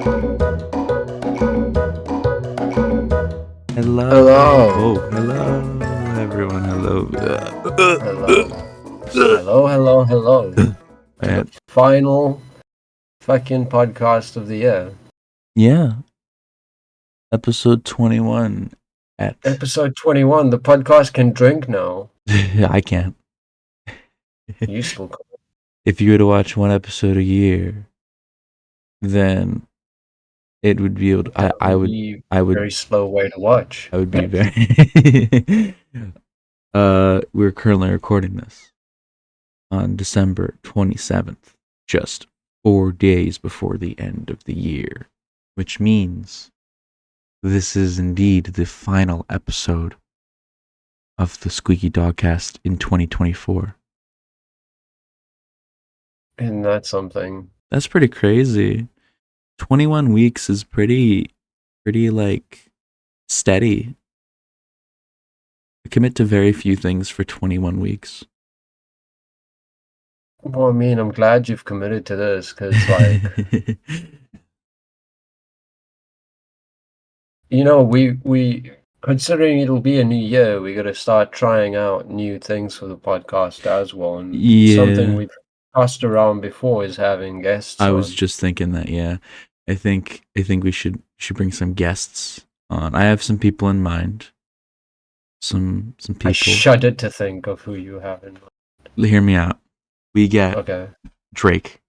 Hello. Hello. Oh, hello, everyone. Hello. Hello. To Man, the final fucking podcast of the year. yeah. Episode 21 at... Episode 21. The podcast can drink now. I can't. You still can't. If you were to watch one episode a year, then it would be able to, I would Very slow way to watch. I would be very we're currently recording this on December 27th, just 4 days before the end of the year, which means this is indeed the final episode of the SqueekyDogCast in 2024. Isn't that something? That's pretty crazy. 21 weeks is pretty like steady. I commit to very few things for 21 weeks. Well, I mean, I'm glad you've committed to this because, like, you know, we considering it'll be a new year, we got to start trying out new things for the podcast as well. And something Yeah. we've tossed around before is having guests. I was on. just thinking that, yeah. I think we should bring some guests on. I have some people in mind. Some people. I shudder to think of who you have in mind. Hear me out. We get Okay. Drake.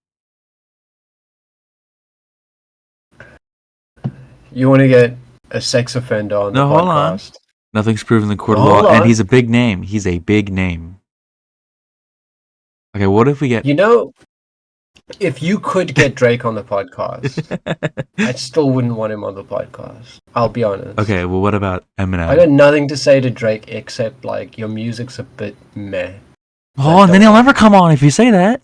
You want to get a sex offender on the hold on. podcast? Nothing's proven in the court of Hold law, on. and he's a big name. He's a big name. Okay, what if we get... You know, if you could get Drake on the podcast, I still wouldn't want him on the podcast. I'll be honest. Okay, well, what about Eminem? I got nothing to say to Drake except, like, your music's a bit meh. Oh, and then he'll never come on if you say that.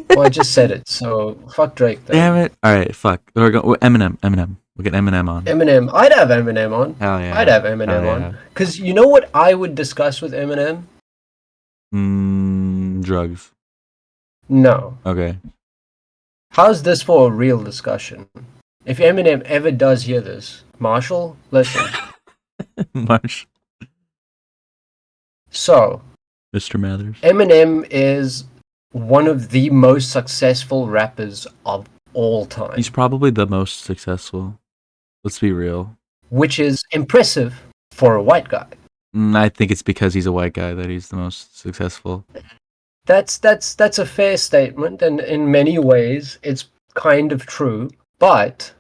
Well, I just said it, so fuck Drake then. Damn it. Alright, fuck. We're going Eminem. We'll get Eminem on. Eminem. I'd have Eminem on. Hell yeah. I'd have Eminem on. Because you know what I would discuss with Eminem? Drugs. No. Okay. How's this for a real discussion? If Eminem ever does hear this, Marshall, listen. Marsh. So, Mr. Mathers. Eminem is one of the most successful rappers of all time. He's probably the most successful. Let's be real. Which is impressive for a white guy. I think it's because he's a white guy that he's the most successful. That's a fair statement, and in many ways it's kind of true, but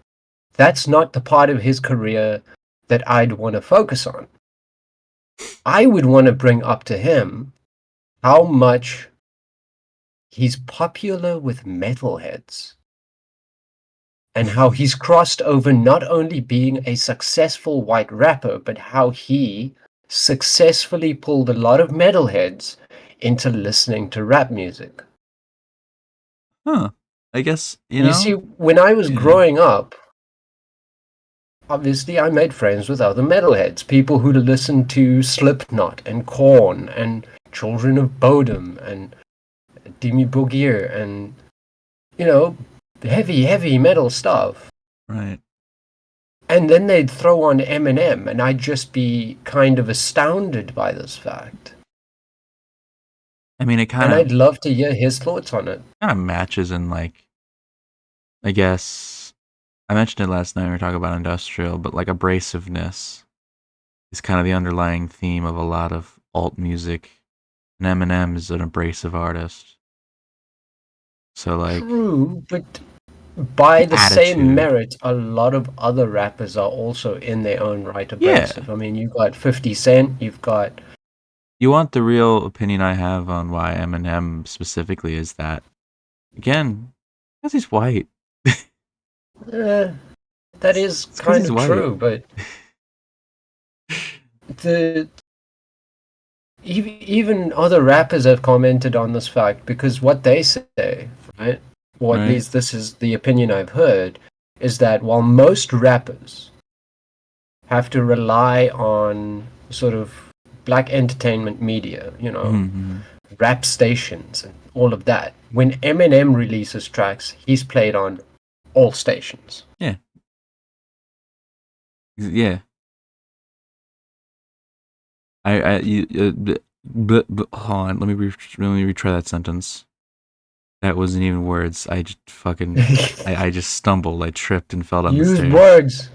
that's not the part of his career that I'd want to focus on. I would want to bring up to him how much he's popular with metalheads and how he's crossed over not only being a successful white rapper, but how he successfully pulled a lot of metalheads into listening to rap music. Huh. I guess, you see, when I was growing up, obviously I made friends with other metalheads, people who listened to Slipknot and Korn and Children of Bodom and Dimmu Borgir and, you know, heavy metal stuff. Right. And then they'd throw on Eminem, and I'd just be kind of astounded by this fact. I mean, it kind And of... I'd love to hear his thoughts on it. kind of matches in, like, I guess... I mentioned it last night when we were talking about industrial, but, like, abrasiveness is kind of the underlying theme of a lot of alt music. And Eminem is an abrasive artist. So, like... True, but by the attitude. same merit, a lot of other rappers are also in their own right abrasive. I mean, you've got 50 Cent, you've got... You want the real opinion I have on why Eminem specifically is that, again, because he's white. that is kind of true, but even other rappers have commented on this fact, because what they say, right, or at least this is the opinion I've heard, is that while most rappers have to rely on sort of black entertainment media, you know, rap stations and all of that, when Eminem releases tracks, he's played on all stations. Yeah. Hold on. Let me retry that sentence. That wasn't even words. I just fucking, I just stumbled. I tripped and fell down the Use stairs. words.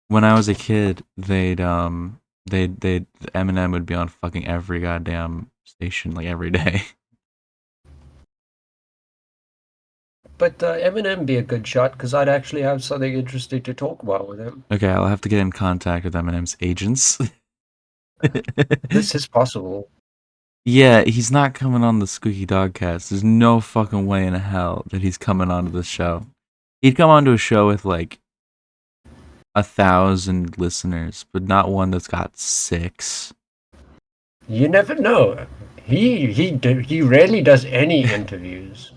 When I was a kid, Eminem would be on fucking every goddamn station, like every day. But Eminem be a good shot because I'd actually have something interesting to talk about with him. Okay, I'll have to get in contact with Eminem's agents. This is possible. Yeah, he's not coming on the SqueekyDogCast. There's no fucking way in hell that he's coming onto the show. He'd come onto a show with like 1,000 listeners, but not one that's got 6. You never know. He rarely does any interviews.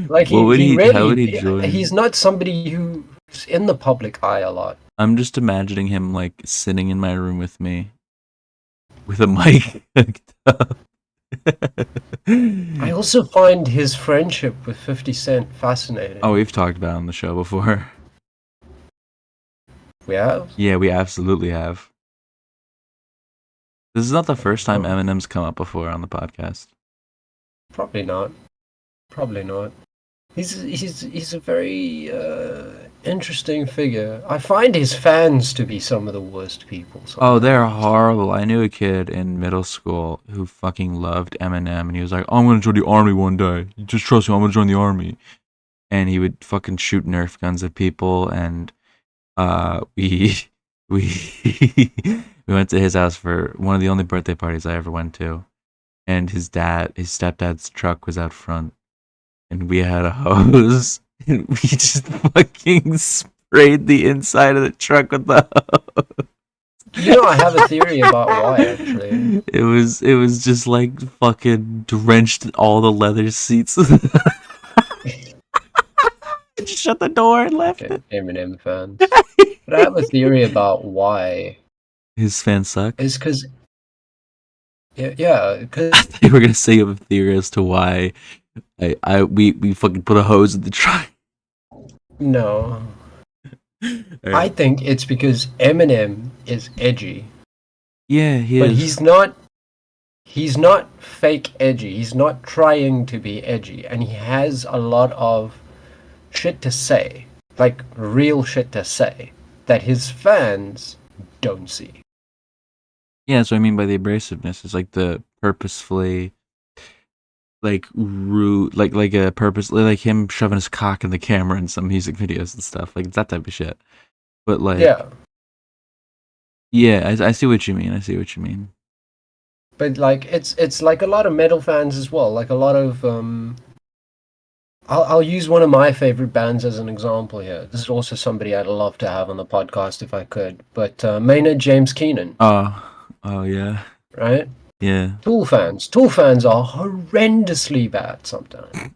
Like What would he how would really he join? he's not somebody who's in the public eye a lot. I'm just imagining him like sitting in my room with me with a mic hooked up. I also find his friendship with 50 Cent fascinating. Oh, we've talked about it on the show before. We have? Yeah, we absolutely have. This is not the first time Eminem's come up before on the podcast. Probably not. Probably not. He's a very interesting figure. I find his fans to be some of the worst people. Oh, they're horrible. I knew a kid in middle school who fucking loved Eminem, and he was like, "I'm gonna join the army one day. Just trust me, I'm gonna join the army." And he would fucking shoot Nerf guns at people, and we we we went to his house for one of the only birthday parties I ever went to, and his stepdad's truck was out front, and we had a hose, and we just fucking sprayed the inside of the truck with the hose. You know, I have a theory about why, actually. It was just like fucking drenched all the leather seats. Just shut the door and left it. Eminem fans. But I have a theory about why. His fans suck. It's because, yeah, because I thought you were gonna say you have a theory as to why we fucking put a hose in the truck. no. Right. I think it's because Eminem is edgy. Yeah, he But is. he's not fake edgy. He's not trying to be edgy, and he has a lot of shit to say, like real shit to say, that his fans don't see. Yeah, that's what I mean by the abrasiveness. It's like the purposefully, like rude, like a purposely, like him shoving his cock in the camera in some music videos and stuff. Like that type of shit. But like, yeah, I see what you mean. I see what you mean. But like, it's like a lot of metal fans as well. Like a lot of I'll use one of my favorite bands as an example here. This is also somebody I'd love to have on the podcast if I could. But Maynard James Keenan. Oh yeah. Right? Yeah. Tool fans are horrendously bad sometimes.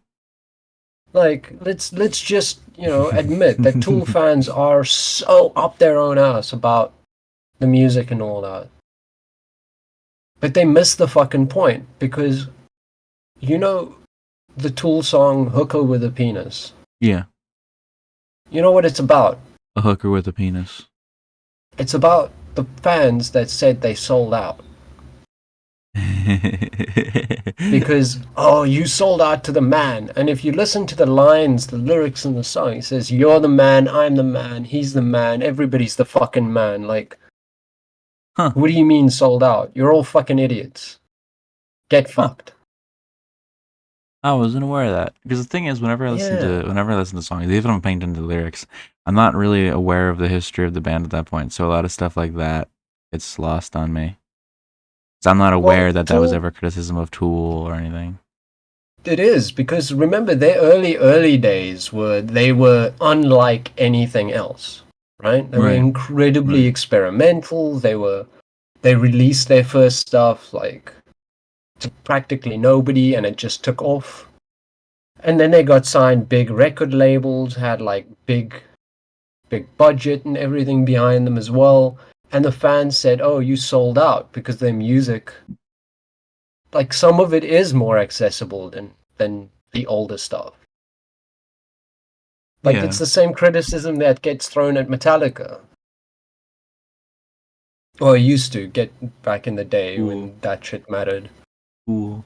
Like, let's just, admit that Tool fans are so up their own ass about the music and all that. But they miss the fucking point because, the Tool song Hooker with a Penis. Yeah. You know what it's about? A hooker with a penis. It's about the fans that said they sold out. Because, you sold out to the man. And if you listen to the lines, the lyrics in the song, it says, you're the man, I'm the man, he's the man, everybody's the fucking man. Like, what do you mean sold out? You're all fucking idiots. Get fucked. I wasn't aware of that. Because the thing is, whenever I listen to songs, even if I'm paying attention to the lyrics, I'm not really aware of the history of the band at that point. So a lot of stuff like that, it's lost on me. So I'm not aware that was ever criticism of Tool or anything. It is, because remember, their early days were unlike anything else, right? They were incredibly experimental. They released their first stuff like to practically nobody, and it just took off. And then they got signed big record labels, had like big budget and everything behind them as well. And the fans said, "Oh, you sold out," because their music, like some of it is more accessible than the older stuff. Like, Yeah. it's the same criticism that gets thrown at Metallica. Or used to get back in the day Cool. when that shit mattered. Cool.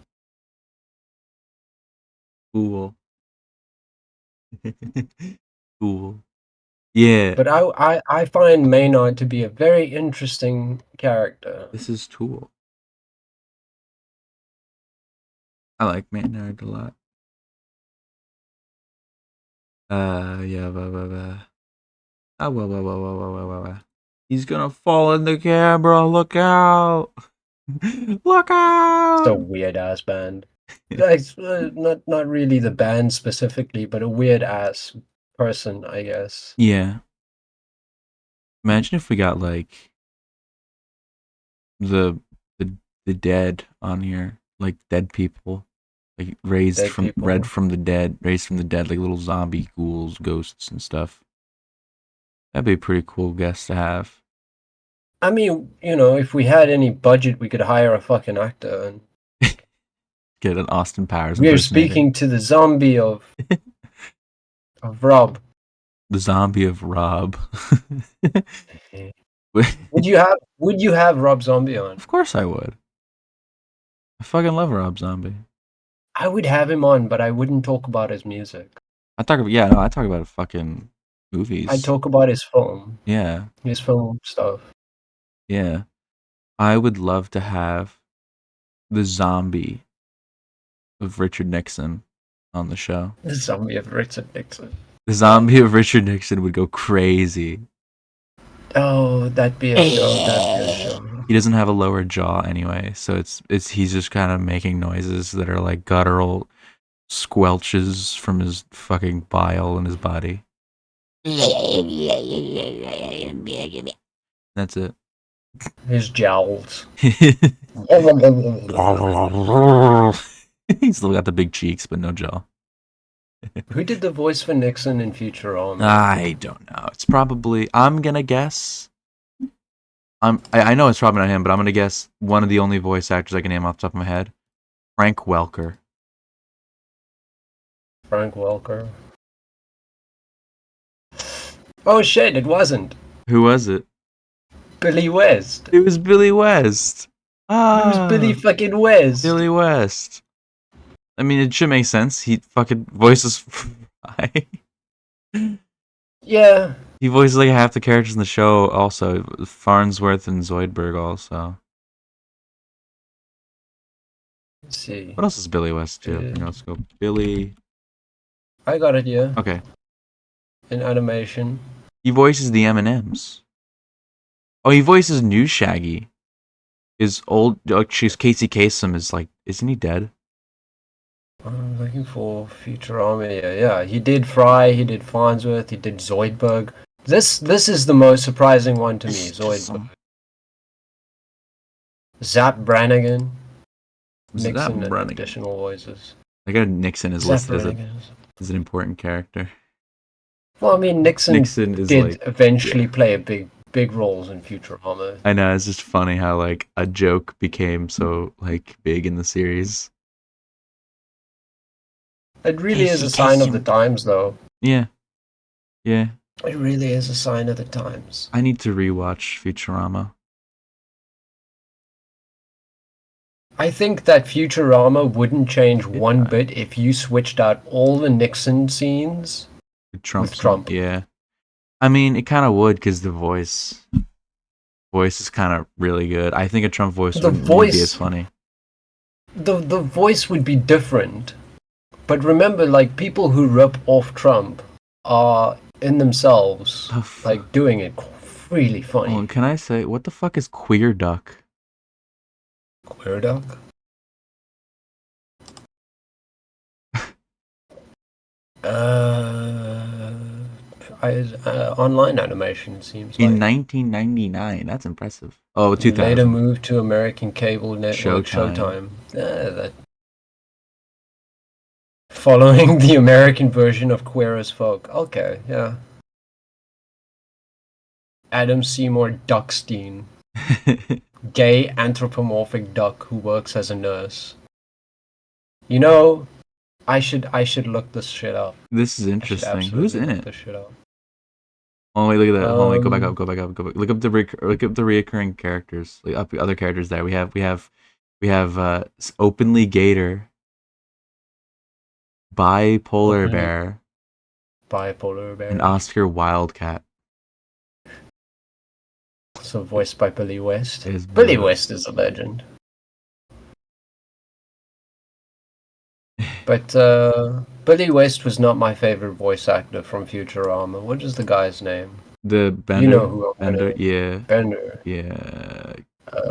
Cool. Cool. Yeah. But I find Maynard to be a very interesting character. This is Tool. I like Maynard a lot. Yeah, He's gonna fall in the camera. Look out! Look It's a out! weird ass band. Like, not really the band specifically, but a weird ass person, I guess. Yeah. Imagine if we got like the the the dead on here, like dead people, like Dead people. raised from the dead, like little zombie ghouls, ghosts, and stuff. That'd be a pretty cool guest to have. I mean, if we had any budget, we could hire a fucking actor. And Get an Austin Powers we are impersonator. speaking to the zombie of Rob. The zombie of Rob. Would you have Rob Zombie on? Of course I would. I fucking love Rob Zombie. I would have him on, but I wouldn't talk about his music. I talk about fucking movies. I'd talk about his film. Yeah. His film stuff. Yeah. I would love to have the zombie of Richard Nixon on the show. The zombie of Richard Nixon. The zombie of Richard Nixon would go crazy. Oh, that'd be a show. That'd be a show. He doesn't have a lower jaw anyway, so he's just kind of making noises that are like guttural squelches from his fucking bile in his body. That's it. His jowls. He's still got the big cheeks, but no jaw. Who did the voice for Nixon in Futurama? I don't know. It's probably. I'm gonna guess. I know it's probably not him, but I'm gonna guess one of the only voice actors I can name off the top of my head. Frank Welker. Frank Welker. Oh shit! It wasn't. Who was it? Billy West. It was Billy West. Ah, It was Billy fucking West. Billy West. I mean, it should make sense. He fucking voices Fry. Yeah. He voices like half the characters in the show. Also, Farnsworth and Zoidberg. Also, Let's see. what else is Billy West do? Yeah. Let's go. Billy. I got it. Yeah. Okay. In animation. He voices the M&Ms. Oh, he voices new Shaggy. His old, like, Casey Kasem is like, isn't he dead? I'm looking for Futurama. Yeah. He did Fry. He did Farnsworth. He did Zoidberg. This is the most surprising one to me. Zoidberg. Zap Brannigan. Nixon and additional voices. I got Nixon is Zap listed Brannigan. as an important character. Well, I mean, Nixon is did like, eventually play a big roles in Futurama. I know, it's just funny how like a joke became so like big in the series. It really is a sign of the times, though. Yeah. Yeah. It really is a sign of the times. I need to rewatch Futurama. I think that Futurama wouldn't change one bit if you switched out all the Nixon scenes with Trump. Yeah. I mean, it kind of would because the voice is kind of really good. I think a Trump voice wouldn't be as funny. The voice would be different. But remember, like, people who rip off Trump are in themselves like doing it really funny. Oh, can I say, what the fuck is Queer Duck? Queer Duck? Online animation seems in like. 1999. That's impressive. Oh, 2000. Later moved to American cable network Showtime. That. Following the American version of Queer as Folk. Okay, yeah. Adam Seymour Duckstein. Gay anthropomorphic duck who works as a nurse. You know, I should look this shit up. This is I should interesting. Who's absolutely in look it? this shit up. Oh wait, look at that. Hold on, wait, go back up, Um, go back up, go back. Look up the reoccurring characters. Like up other characters there. We have openly Gator, bipolar openly bear, bipolar and bear. Oscar Wildcat. So voiced by Billy West. Is Billy Billy. West is a legend. But Billy West was not my favorite voice actor from Futurama. What is the guy's name? The You know Bender, who I'm Bender, gonna yeah, Bender. yeah.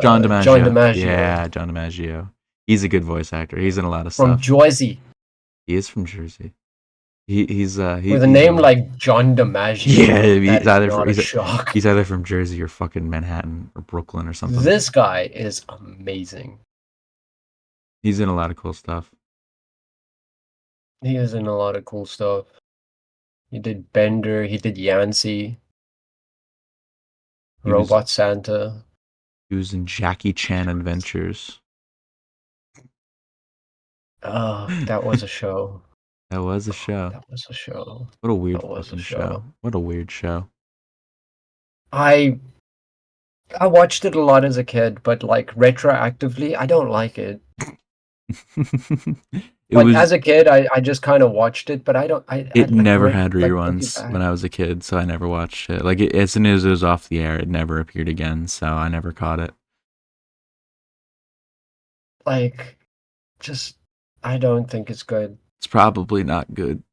John John DiMaggio, DiMaggio yeah, John DiMaggio. He's a good voice actor. He's in a lot of from stuff. Jersey. He is from Jersey. He's With a he's name really like John yeah. DiMaggio, that He's is either not a shock. he's either from Jersey or fucking Manhattan or Brooklyn or something. This guy is amazing. He's in a lot of cool stuff. He is in a lot of cool stuff. He did Bender, he did Yancey, He was Robot Santa. he was in Jackie Chan Adventures. Oh, that was a show. That was a show. That was a show. What a weird That was a fucking show. show. What a weird show. I I watched it a lot as a kid, but like retroactively, I don't like it. It Like was as a kid, I just kind of watched it, but I don't. I it like never had looking reruns when back. I was a kid, so I never watched it. Like as soon as it was off the air, it never appeared again, so I never caught it. Like, just I don't think it's good. It's probably not good.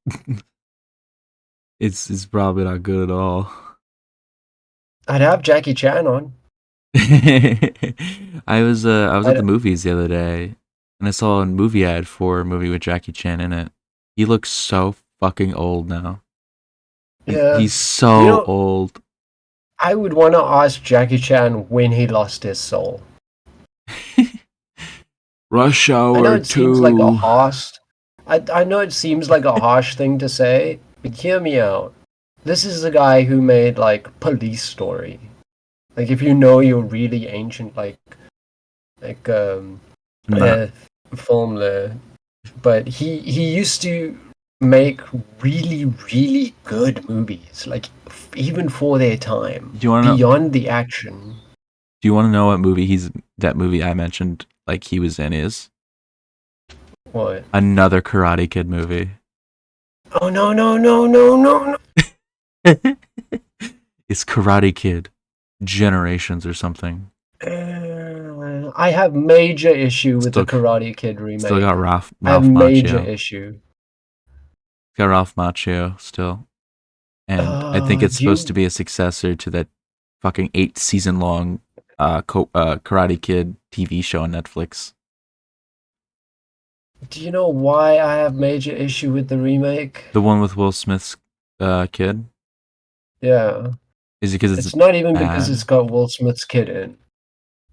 It's probably not good at all. I'd have Jackie Chan on. I was at I the movies the other day and I saw a movie ad for a movie with Jackie Chan in it. He looks so fucking old now. yeah, He's you so know, old. I would want to ask Jackie Chan when he lost his soul. Rush I know Hour it seems like a 2. harsh. I know it seems like a harsh thing to say, but hear me out. This is the guy who made like Police Story. Like if you know your really ancient like Nah. uh, film there, but he used to make really good movies, like even for their time, Do you want to know? beyond the action. Do you want to know what movie that movie I mentioned like he was in is? What? Another Karate Kid movie. Oh no. It's Karate Kid Generations or something. I have major issue with the Still Karate Kid still got remake. Ralph I have Ralph major Macchio. issue. Got Ralph Macchio still. And I think it's Do supposed to you be a successor to that fucking 8 season long Karate Kid TV show on Netflix. do you know why I have major issue with the remake? The one with Will Smith's kid? Yeah, Is it because it's it's not even because it's bad? got Will Smith's kid in.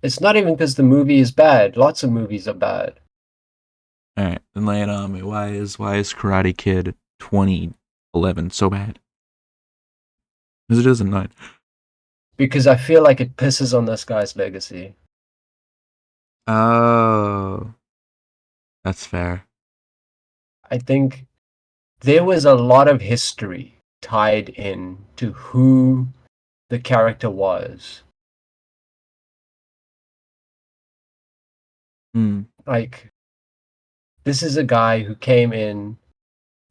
It's not even because the movie is bad. Lots of movies are bad. All right, then lay it on me. Why is Karate Kid 2011 so bad? Because it is a 9. Because I feel like it pisses on this guy's legacy. Oh, that's fair. I think there was a lot of history tied in to who the character was. Hmm. Like, this is a guy who came in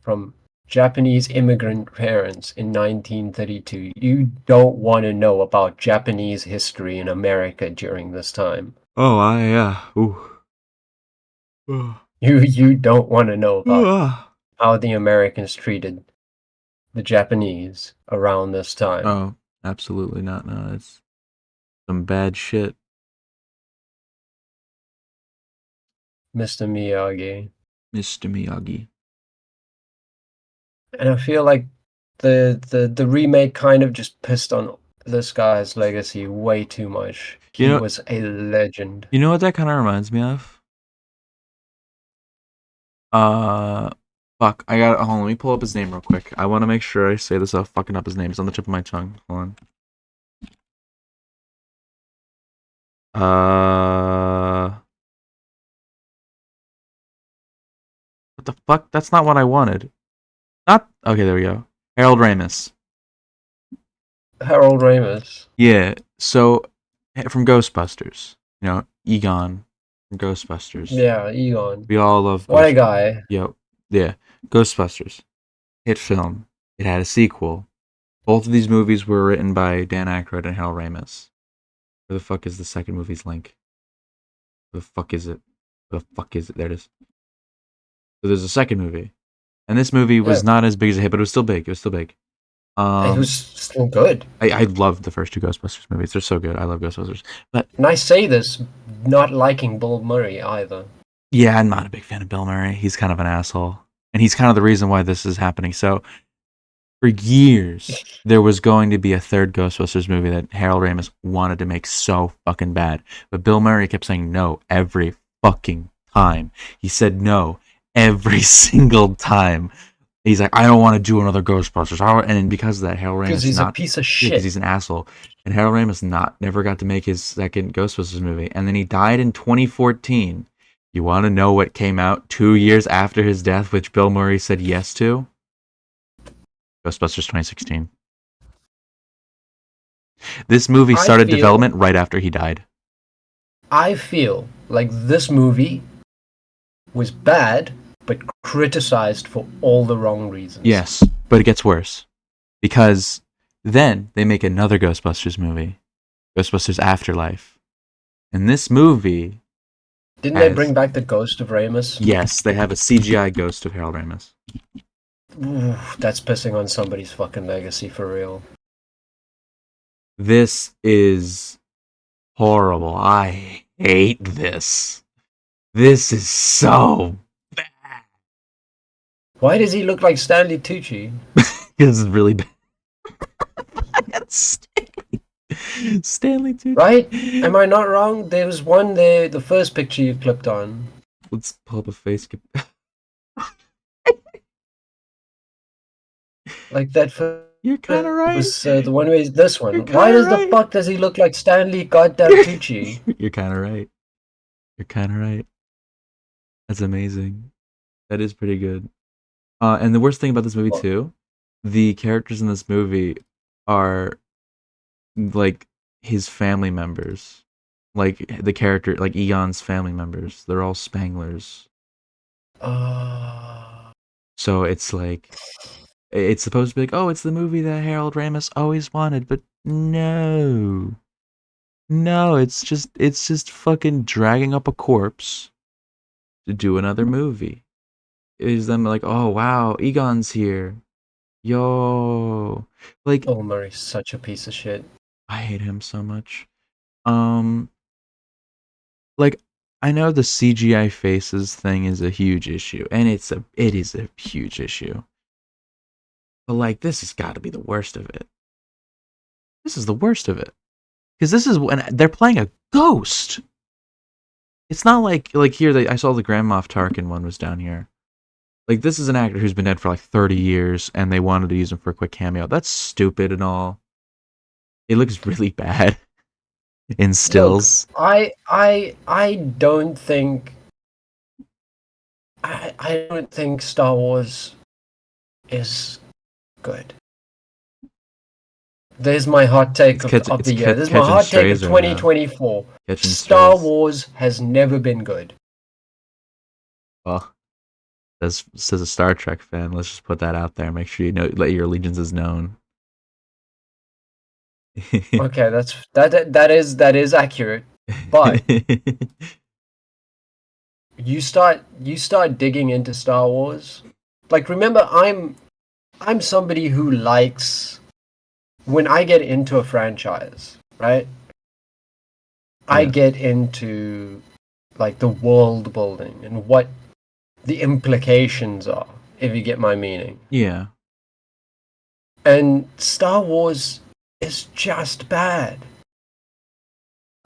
from Japanese immigrant parents in 1932. You don't want to know about Japanese history in America during this time. Oh, yeah. Ooh. You don't want to know about Ah. how the Americans treated the Japanese around this time. Oh, absolutely not. No, it's some bad shit. Mr. Miyagi. Mr. Miyagi. And I feel like the remake kind of just pissed on this guy's legacy way too much. You He know, was a legend. you know what that kind of reminds me of? Uh, fuck. I got. Hold on. Let me pull up his name real quick. I want to make sure I say this without fucking up his name. It's on the tip of my tongue. Hold on. What the fuck? That's not what I wanted. Not okay. There we go. Harold Ramis. Harold Ramis. Yeah. So from Ghostbusters, Egon from Ghostbusters. Yeah, Egon. We all love What a Ghostbusters. guy. Yo, yeah, Ghostbusters. Hit film. It had a sequel. Both of these movies were written by Dan Aykroyd and Harold Ramis. Where the fuck is the second movie's link? Where the fuck is it? Where the fuck is it? There it is. So there's a second movie. And this movie was not as big as a hit, but it was still big. It was still big. It was still good. I loved the first two Ghostbusters movies. They're so good. I love Ghostbusters. But and I say this not liking Bill Murray either. Yeah, I'm not a big fan of Bill Murray. He's kind of an asshole. And he's kind of the reason why this is happening. So, for years, there was going to be a third Ghostbusters movie that Harold Ramis wanted to make so fucking bad. But Bill Murray kept saying no every fucking time. He said no every single time. He's like, I don't want to do another Ghostbusters. And because of that, Harold Ramis because he's a piece of shit. Because he's an asshole. And Harold Ramis never got to make his second Ghostbusters movie. And then he died in 2014. You want to know what came out 2 years after his death, which Bill Murray said yes to? Ghostbusters 2016. This movie started development right after he died. I feel like this movie was bad, but criticized for all the wrong reasons. Yes, but it gets worse. Because then they make another Ghostbusters movie, Ghostbusters Afterlife. And this movie... Didn't they bring back the ghost of Ramis? Yes, they have a CGI ghost of Harold Ramis. Ooh, that's pissing on somebody's fucking legacy for real. This is horrible. I hate this. This is so bad. Why does he look like Stanley Tucci? Because it's really bad. Stanley Tucci. Right? Am I not wrong? There was one there, the first picture you clicked on. Let's pull up a face. Like that. You're kind of right. Was the one where this one. Why the fuck does he look like Stanley goddamn Tucci? You're kind of right. You're kind of right. That's amazing. That is pretty good. And the worst thing about this movie too, the characters in this movie are like his family members. Like the character, like Egon's family members. They're all Spanglers. So it's like, it's supposed to be like, oh, it's the movie that Harold Ramis always wanted, but no, it's just fucking dragging up a corpse to do another movie. It's them like, oh wow, Egon's here, yo, like, Bill Murray's such a piece of shit. I hate him so much. Like, I know the CGI faces thing is a huge issue, and it is a huge issue. But like, this has got to be the worst of it. This is the worst of it, because this is when they're playing a ghost. It's not like here I saw the Grand Moff Tarkin one was down here. Like, this is an actor who's been dead for like 30 years, and they wanted to use him for a quick cameo. That's stupid and all. It looks really bad in stills. Look, I don't think I don't think Star Wars is good. There's my hot take of the year. There's my hot take of 2024. Star Wars has never been good. Well, says a Star Trek fan. Let's just put that out there. Make sure you know, let your allegiances known. Okay, that is accurate. But you start digging into Star Wars. Like, remember, I'm somebody who likes, when I get into a franchise, right? Yeah. I get into like the world building and what the implications are, if you get my meaning. Yeah. And Star Wars is just bad.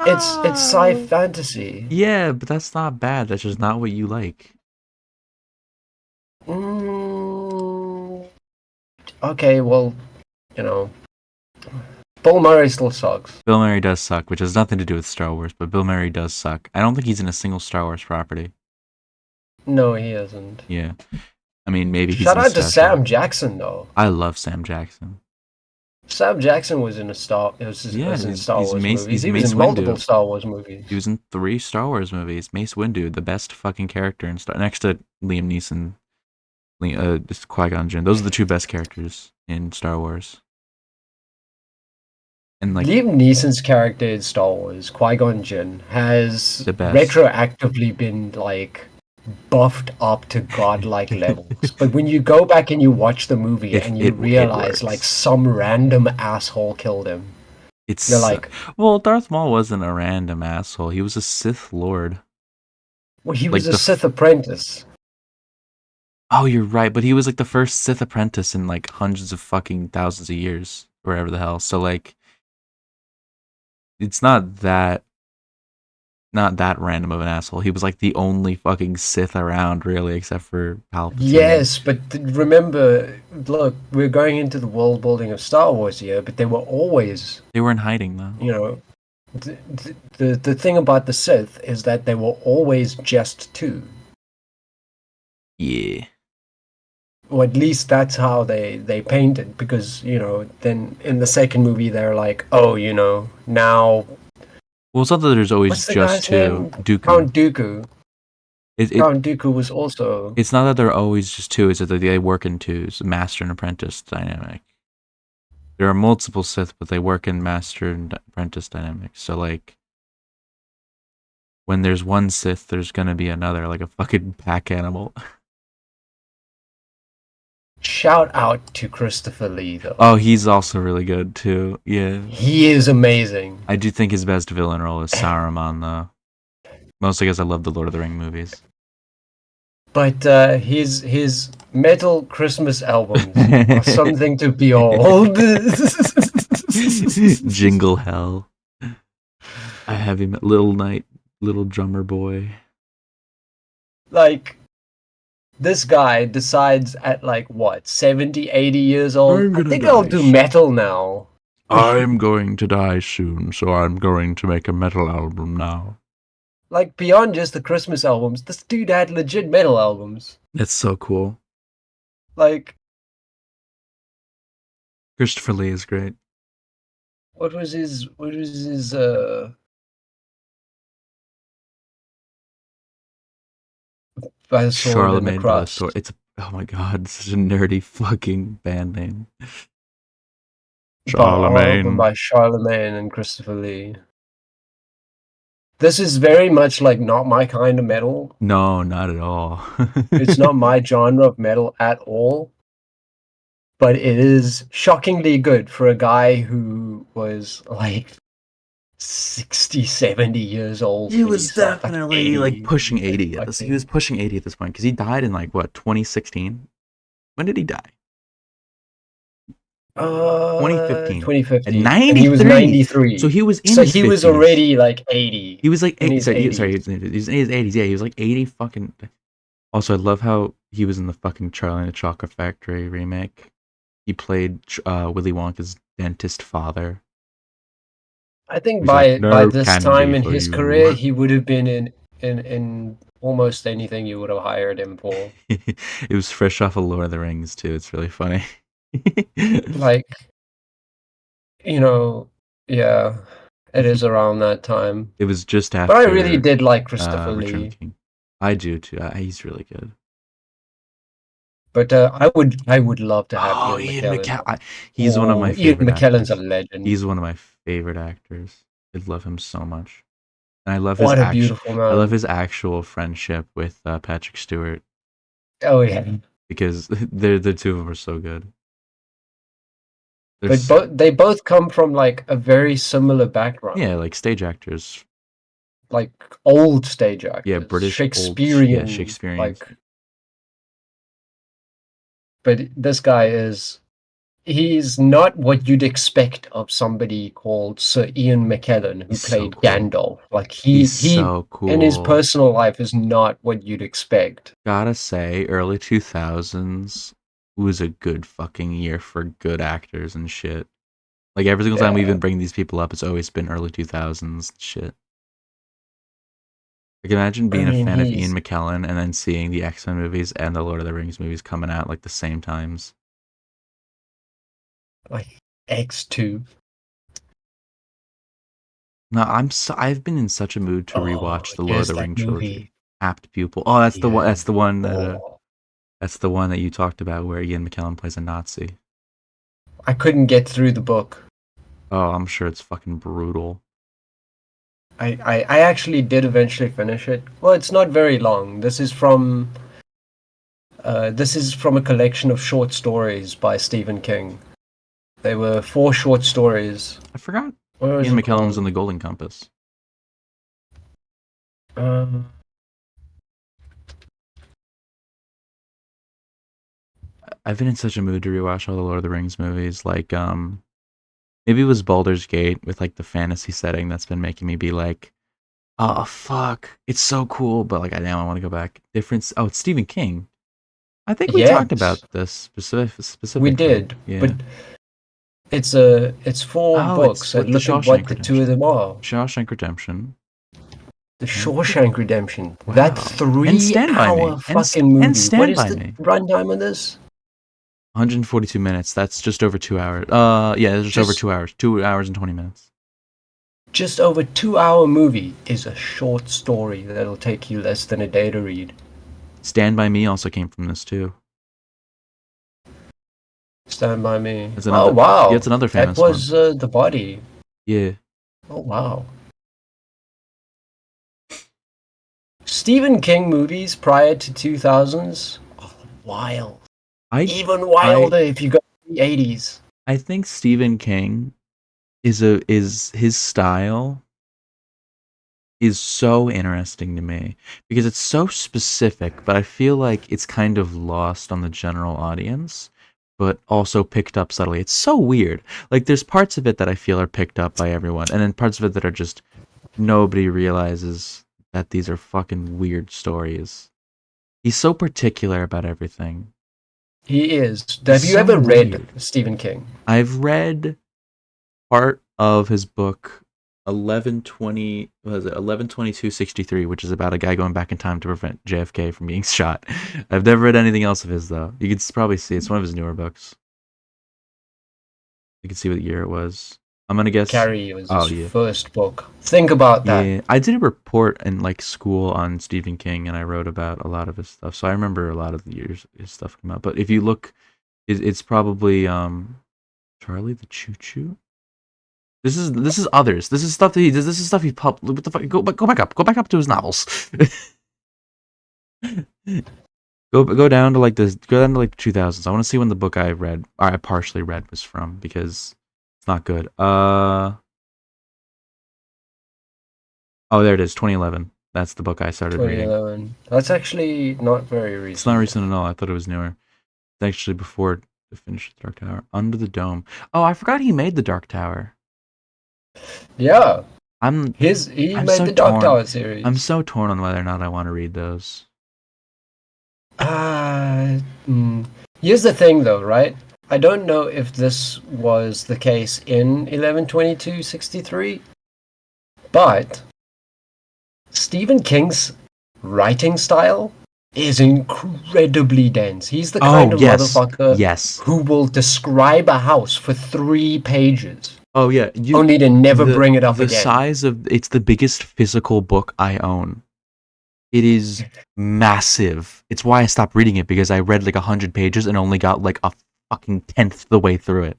It's sci fantasy. Yeah, but that's not bad. That's just not what you like. Okay, well, Bill Murray still sucks. Bill Murray does suck, which has nothing to do with Star Wars, but Bill Murray does suck. I don't think he's in a single Star Wars property. No, he isn't. Yeah. I mean, maybe he's Shout in out to special. Sam Jackson though. I love Sam Jackson. Sam Jackson was in Yeah, was in Star Wars movies. he's He was Mace in multiple Windu. Star Wars movies. He was in 3 Star Wars movies. Mace Windu, the best fucking character in Star, next to Liam Neeson, just Qui-Gon Jinn. Those are the 2 best characters in Star Wars. And like Liam Neeson's character in Star Wars, Qui-Gon Jinn, has the best. retroactively been like buffed up to godlike levels. But when you go back and you watch the movie and you It realize like works. some random asshole killed him, you're It's like, well, Darth Maul wasn't a random asshole. He was a Sith Lord. well, he was Like a Sith apprentice. oh, you're right, but he was like the first Sith apprentice in like hundreds of fucking thousands of years, wherever the hell. So like, it's not that random of an asshole. He was like the only fucking Sith around, really, except for Palpatine. Yes, but remember, look, we're going into the world building of Star Wars here, but they were always, They were in hiding though. you know, the thing about the Sith is that they were always just two. Yeah. Or at least that's how they paint it, because, then in the second movie they're like, oh, now Well, it's not that there's always what's the just guy's 2. name? Dooku. Count Dooku. It, it Count Dooku was also it's not that they're always just 2. It's that they work in twos, master and apprentice dynamic. There are multiple Sith, but they work in master and apprentice dynamics. So like, when there's one Sith, there's gonna be another, like a fucking pack animal. shout out to Christopher Lee though. Oh, he's also really good too. Yeah, He is amazing. I do think his best villain role is Saruman, though. Mostly because I love the Lord of the Ring movies. But his metal Christmas albums are something to behold. Jingle Hell. I have him at Little Night, Little Drummer Boy. Like, this guy decides at like what, 70, 80 years old? I'm I gonna think I'll die do soon. metal now. I'm going to die soon, so I'm going to make a metal album now. Like, beyond just the Christmas albums, this dude had legit metal albums. That's so cool. Like, Christopher Lee is great. what was his by the sword and the Charlemagne by the crust? Sword. It's oh my god, it's such a nerdy fucking band name. All of them Charlemagne. by Charlemagne and Christopher Lee. This is very much like not my kind of metal. No, not at all. It's not my genre of metal at all. But it is shockingly good for a guy who was like 60, 70 years old. He when was started, definitely like 80, pushing 80 I at this. He think. was pushing 80 at this point because he died in like what 2016. When did he die? 2015. At 2015. And he was 93. 93. So he was in So his he 50s. was already like 80. He was like in his 80s. sorry, he was in his 80s. Yeah, he was like 80 fucking. Also, I love how he was in the fucking Charlie and the Chocolate Factory remake. He played Willy Wonka's dentist father. I think He's like, by no this candy time in for his career, you. he would have been in almost anything you would have hired him for. It was fresh off of Lord of the Rings too. It's really funny. Like, yeah, it is around that time. It was just But I really after did like Christopher Return of Lee. the King. I do too. He's really good. But I would love to have Oh, Ian Ian McKellen. McKellen. He's one of my Ian favorite McKellen's a actors. legend. He's one of my favorite actors. I love him so much. And I love What a beautiful man. I love his actual friendship with Patrick Stewart Oh yeah. because the 2 of them are so good. But they both come from like a very similar background. Yeah, like stage actors. Like old stage actors. Yeah, British Shakespearean. Shakespearean. Like, but this guy he's not what you'd expect of somebody called Sir Ian McKellen, who He's so played cool. Gandalf. Like He's so cool. in his personal life is not what you'd expect. Gotta say, early 2000s was a good fucking year for good actors and shit. Like every single time we've been bringing these people up, it's always been early 2000s shit. Like, imagine I being a mean, fan of he's Ian McKellen and then seeing the X-Men movies and the Lord of the Rings movies coming out like the same times. like X2. No, I've been in such a mood to Oh, rewatch the Lord of yes, the that Rings trilogy. movie. Apt Pupil. Oh, that's the one. Yeah. That's the one that. Oh, That's the one that you talked about where Ian McKellen plays a Nazi. I couldn't get through the book. Oh, I'm sure it's fucking brutal. I actually did eventually finish it. Well, it's not very long. This is from a collection of short stories by Stephen King. They were 4 short stories. I forgot What was Ian it McKellen was in called? the Golden Compass. Um, I've been in such a mood to rewatch all the Lord of the Rings movies. Like, maybe it was Baldur's Gate with like the fantasy setting that's been making me be like, oh fuck, it's so cool, but like I want to go back. Difference. Oh, it's Stephen King. I think we talked about yes, this we specifically. did, but Yeah. it's 4 Oh, it's books, with and the look at Shawshank what the 2 of Redemption. them are. Shawshank Redemption. The And Shawshank Redemption. That wow. And Stand By Me. 3-hour fucking And movie. What Stand is By the Me. runtime of this? 142 minutes. That's just over 2 hours. Yeah, it's just over Just 2 hours. 2 hours and 20 minutes. just over 2-hour movie is a short story that'll take you less than a day to read. Stand By Me also came from this too. Stand by Me. It's Oh another. Yeah, wow, it's another that famous one. was The Body. Yeah. Oh wow. Stephen King movies prior to 2000s. Oh, wild. I Even I wilder if you go to the 80s. I think Stephen King is his style is so interesting to me because it's so specific, but I feel like it's kind of lost on the general audience, but also picked up subtly. It's so weird. Like there's parts of it that I feel are picked up by everyone, and then parts of it that are just nobody realizes that these are fucking weird stories. He's so particular about everything. He is. He's Have you so ever read weird. Stephen King? I've read part of his book 1120 was it 11/22/63, which is about a guy going back in time to prevent JFK from being shot. I've never read anything else of his though. You can probably see it's one of his newer books. You can see what year it was. I'm gonna guess. Carrie was Oh his yeah, first book. Think about that. yeah. I did a report in like school on Stephen King, and I wrote about a lot of his stuff, so I remember a lot of the years his stuff came out. But if you look, it's probably Charlie the Choo Choo. This is others. This is stuff that he does. This is stuff he pub. What the fuck? Go back up. Go back up to his novels. Go down to like the 2000s. I want to see when the book I read or I partially read was from because it's not good. Oh, there it is. 2011. That's the book I started reading. 2011. That's actually not very It's not recent. recent at all. I thought it was newer. It's actually before the finish of the Dark Tower. Under the Dome. Oh, I forgot he made the Dark Tower. Yeah, I'm he I'm made so the Dark torn. Tower I'm series. so torn on whether or not I want to read those. Uh, mm, Here's the thing, though, right? I don't know if this was the case in 11/22/63, but Stephen King's writing style is incredibly dense. He's the kind Oh of yes, motherfucker yes. who will describe a house for 3 pages, Oh yeah, only to never bring it up the again. size of it's the biggest physical book I own. It is massive. It's why I stopped reading it because I read like 100 pages and only got like a fucking tenth the way through it,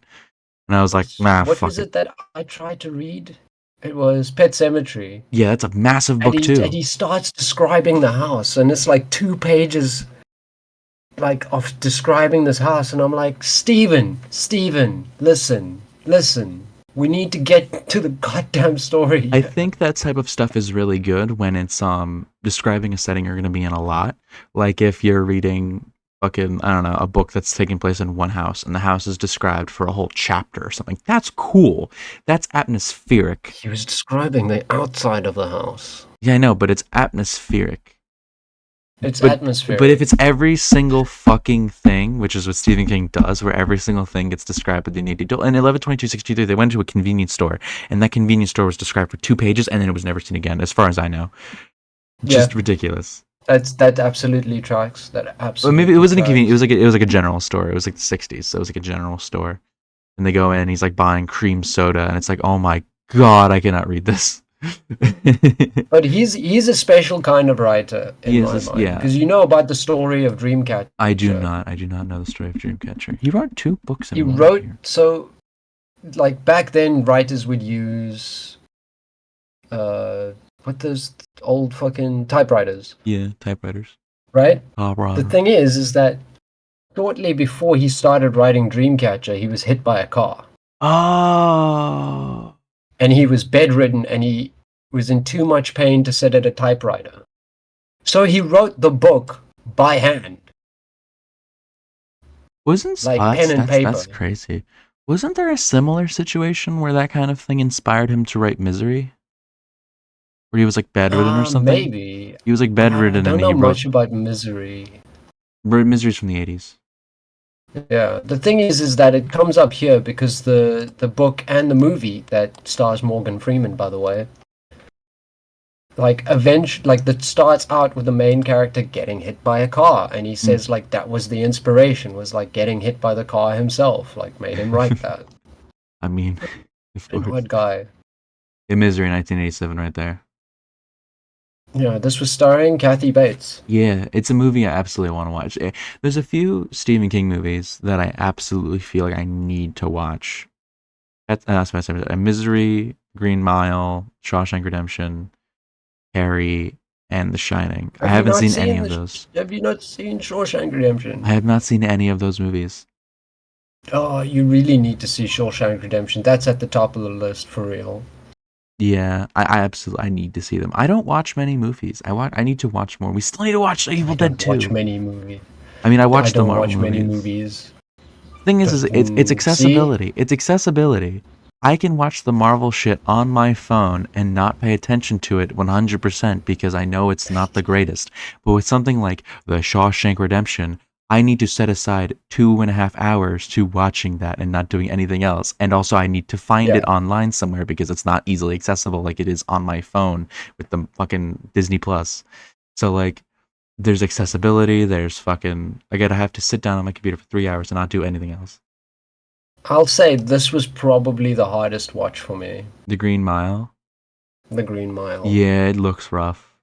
and I was like, nah, What fuck was it. it that I tried to read? It was Pet Cemetery. Yeah, that's a massive And book and too. he starts describing the house, and it's like 2 pages like of describing this house, and I'm like, Steven, listen. We need to get to the goddamn story I here. think that type of stuff is really good when it's describing a setting you're gonna be in a lot. Like if you're reading fucking I don't know a book that's taking place in one house and the house is described for a whole chapter or something. That's cool. That's atmospheric. He was describing the outside of the house. Yeah, I know, but it's atmospheric. It's But if atmospheric. it's every single fucking thing, which is what Stephen King does, where every single thing gets described with the need detail. In 11/22/63, they went to a convenience store, and that convenience store was described for 2 pages, and then it was never seen again, as far as I know. Yeah, Just ridiculous. that absolutely tracks. That Well, maybe it absolutely wasn't a convenience. tracks. It was like a general store. It was like the '60s, so it was like a general store. And they go in, he's like buying cream soda, and it's like, oh my god, I cannot read this. But he's a special kind of writer He in is my this, mind yeah. because you know about the story of Dreamcatcher. I do not. I do not know the story of Dreamcatcher. He wrote 2 books He in one wrote here. so like back then writers would use uh what those old fucking typewriters, Yeah, typewriters. right? The Typewriter. thing is that shortly before he started writing Dreamcatcher, he was hit by a car Oh. and he was bedridden and he was in too much pain to sit at a typewriter. So he wrote the book by hand, Wasn't like pen and paper. that's crazy. Wasn't there a similar situation where that kind of thing inspired him to write Misery? Where he was like bedridden or something? Maybe. He was like I bedridden don't and know he wrote much about Misery. Misery's from the 80s. Yeah, the thing is that it comes up here because the book and the movie that stars Morgan Freeman, by the way, that starts out with the main character getting hit by a car, and he says like that was the inspiration, was like getting hit by the car himself, like made him write that. I mean, of An course. odd guy. In Misery 1987 right there. Yeah, this was starring Kathy Bates. Yeah, it's a movie I absolutely want to watch. There's a few Stephen King movies that I absolutely feel like I need to watch. That's what I said. Misery, Green Mile, Shawshank Redemption, Harry, and The Shining. I Have you haven't not seen any seen of those. Have you not seen Shawshank I Redemption? have not seen any of those movies. Oh, you really need to see Shawshank Redemption. That's at the top of the list for real. Yeah, I absolutely I need to see them. I don't watch many movies. I need to watch more. We still need to watch Evil I Dead don't watch 2. many movies. I mean, I I watch the don't Marvel watch many movies. movies. Thing is it's See, accessibility. It's accessibility. I can watch the Marvel shit on my phone and not pay attention to it 100% because I know it's not the greatest. But with something like The Shawshank Redemption, I need to set aside 2.5 hours to watching that and not doing anything else. And also, I need to find yeah, it online somewhere because it's not easily accessible like it is on my phone with the fucking Disney Plus. So, like, there's accessibility, there's fucking. I gotta have to sit down on my computer for 3 hours and not do anything else. I'll say this was probably the hardest watch for me. The Green Mile. The Green Mile. Yeah, it looks rough.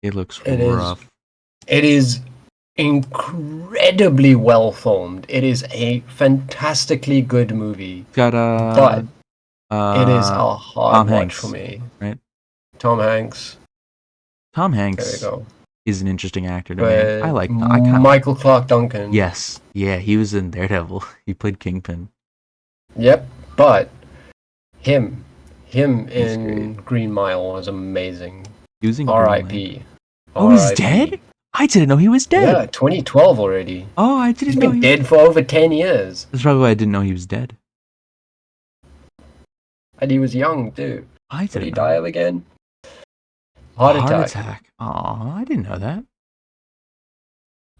It looks It is. rough. It is incredibly well filmed. It is a fantastically good movie, It's got but it is uh a hard Tom watch for Hanks, me. right? Tom Hanks. Tom There we Hanks go. is an interesting actor to me. I But like. I kind. Michael Clark Duncan. Yes, yeah, he was in Daredevil. He played Kingpin. Yep. But him, him He's in great. Green Mile was amazing. Using Green Lantern. R.I.P. Oh, he's dead? I didn't know he was Yeah, dead. 2012 already. Oh, I He's didn't know been he was. dead for over 10 years. That's probably why I didn't know he was dead. And he was young too. I Did he didn't die know. of again? Heart attack. Oh, I didn't know that.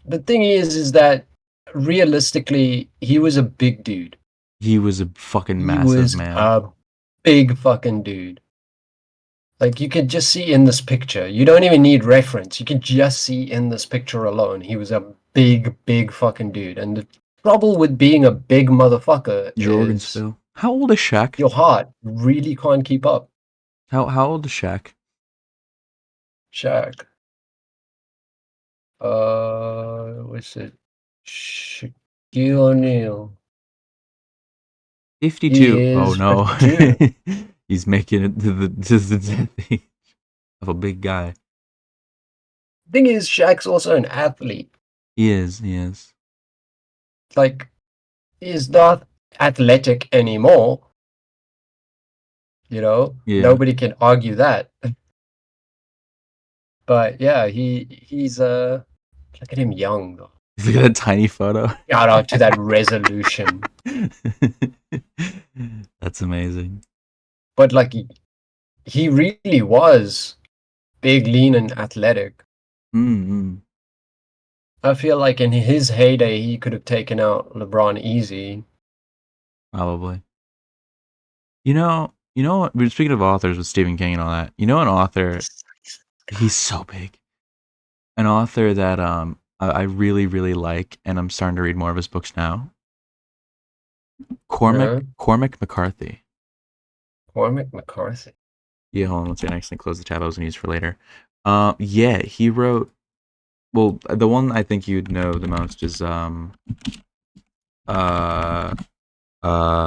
The thing is that realistically, he was a big dude. He was a fucking He massive was man. a big fucking dude. Like you could just see in this picture. You don't even need reference. You can just see in this picture alone. He was a big, big fucking dude. And the trouble with being a big motherfucker Your organs is fail. How old is Shaq? your heart really can't keep up. How old is Shaq? Shaq. What's it? Shaquille O'Neal. He 52. Oh is no. 52. He's making it to the death age of a big guy. Thing is, Shaq's also an athlete. He is, he is. Like, he's not athletic anymore. You know, Yeah. nobody can argue that. But yeah, he's look at him young though. Look at that tiny photo. Shout out to that resolution. That's amazing. But like, he really was big, lean, and athletic. Mm-hmm. I feel like in his heyday, he could have taken out LeBron easy. Probably. You know what? We're speaking of authors with Stephen King and all that. You know, an author He's so big. An author that I really really like, and I'm starting to read more of his books now. Yeah. Cormac McCarthy. Cormac McCarthy. Yeah, hold on. Let's see. I accidentally close the tab I was gonna use for later. Yeah, he wrote. Well, the one I think you'd know the most is uh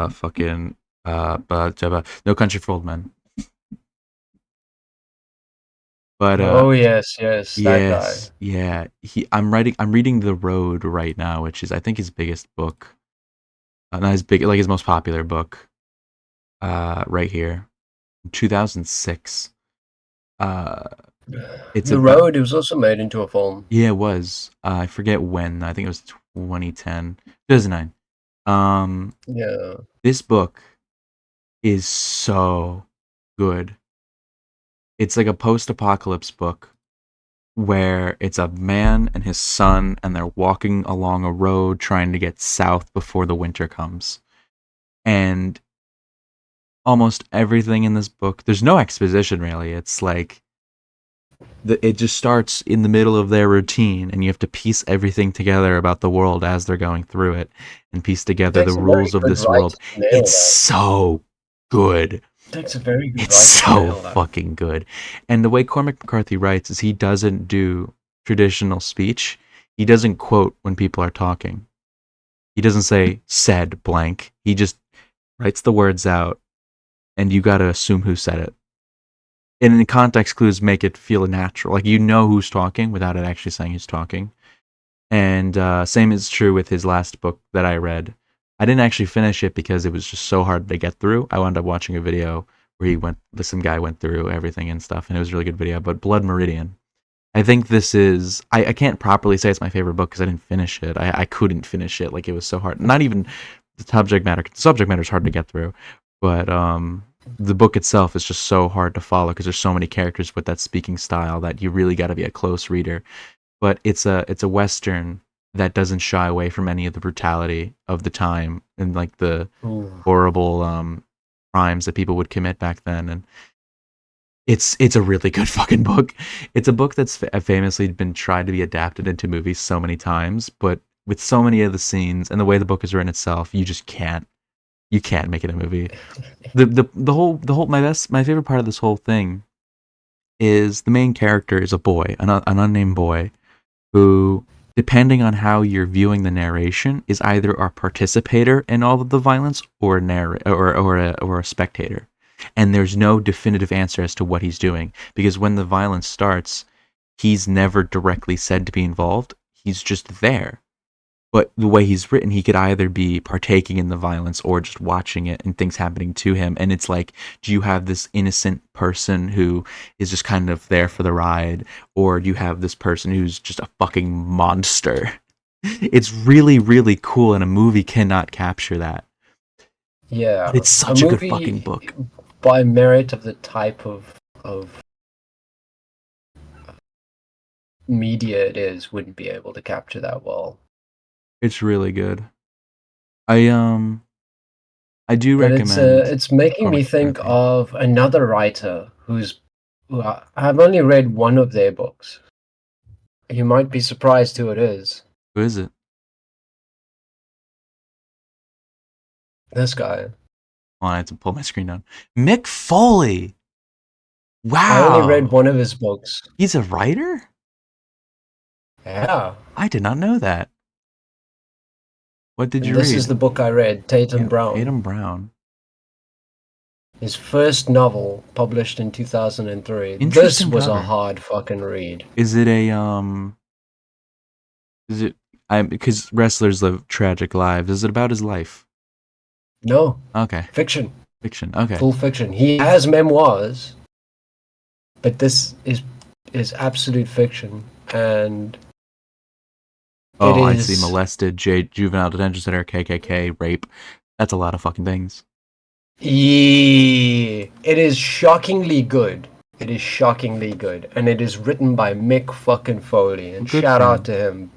fucking No Country for Old Men. But Oh yes, yes, that guy. yes, yeah. I'm reading The Road right now, which is I think his biggest book. Not his big, like his most popular book. Right here, 2006. Uh, it's The about Road, it was also made into a film. yeah, it was. I forget when. I think it was 2010, 2009. Um, Yeah. this book is so good. It's like a post-apocalypse book where it's a man and his son, and they're walking along a road trying to get south before the winter comes. And almost everything in this book, there's no exposition really. It's like it just starts in the middle of their routine, and you have to piece everything together about the world as they're going through it, and piece It together the takes a very rules of good this writer world. to nail It's that. so good. It takes a very good It's writer to so nail that. fucking good. And the way Cormac McCarthy writes is he doesn't do traditional speech. He doesn't quote when people are talking. He doesn't say said blank. He just writes the words out, and you got to assume who said it. And in context clues make it feel natural. Like you know who's talking without it actually saying who's talking. And same is true with his last book that I read. I didn't actually finish it because it was just so hard to get through. I wound up watching a video where some guy went through everything and stuff, and it was a really good video. But Blood Meridian, I think this is. I can't properly say it's my favorite book because I didn't finish it. I couldn't finish it. Like it was so hard. Not even the subject matter. The subject matter is hard to get through, but the book itself is just so hard to follow because there's so many characters with that speaking style that you really got to be a close reader. But it's a western that doesn't shy away from any of the brutality of the time and like the Ooh. horrible crimes that people would commit back then. And it's a really good fucking book. It's a book that's famously been tried to be adapted into movies so many times, but with so many of the scenes and the way the book is written itself, you can't make it a movie. The whole my favorite part of this whole thing is the main character is a boy, an unnamed boy who, depending on how you're viewing the narration, is either a participator in all of the violence or a spectator. And there's no definitive answer as to what he's doing because when the violence starts, he's never directly said to be involved. He's just there. But the way he's written, he could either be partaking in the violence or just watching it and things happening to him. And it's like, do you have this innocent person who is just kind of there for the ride, or do you have this person who's just a fucking monster? It's really, really cool, and a movie cannot capture that. Yeah. But it's A such a good fucking movie, book. by merit of the type of media it is, wouldn't be able to capture that well. It's really good. I I do But recommend it's making me Cormac think McCarthy. of another writer I've only read one of their books. You might be surprised who it is. Who is it? This guy. Oh, I have to pull my screen down. Mick Foley. I only read Wow. one of his books. He's a writer? Yeah. I did not know that. What did And you this is the read? book I read, Tatum Brown. Tatum Brown. His first novel, published in 2003. This Interesting was a cover. hard fucking read. Is it a is it I because wrestlers live tragic lives. Is it about his life? No, Okay. fiction. Fiction. Okay. Full fiction. He has memoirs, but this is absolute fiction. And it Oh, I see. is Molested, Jade, juvenile detention center, KKK, rape. That's a lot of fucking things. yeah, it is shockingly good. It is shockingly good. And it is written by Mick fucking Foley. And Well, good shout for out him. to him.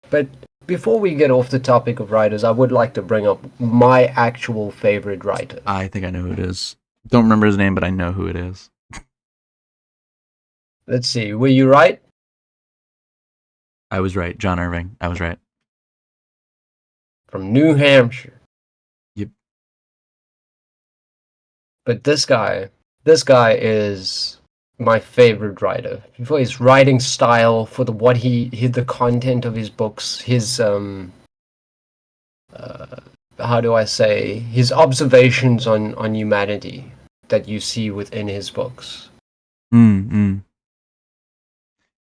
But before we get off the topic of writers, I would like to bring up my actual favorite writer. I think I know who it is. Don't remember his name, but I know who it is. Let's see. Were you right? I was right. John Irving. I was right. From New Hampshire. Yep. But this guy is my favorite writer. For his writing style, for the content of his books, his how do I say, his observations on humanity that you see within his books. Mm.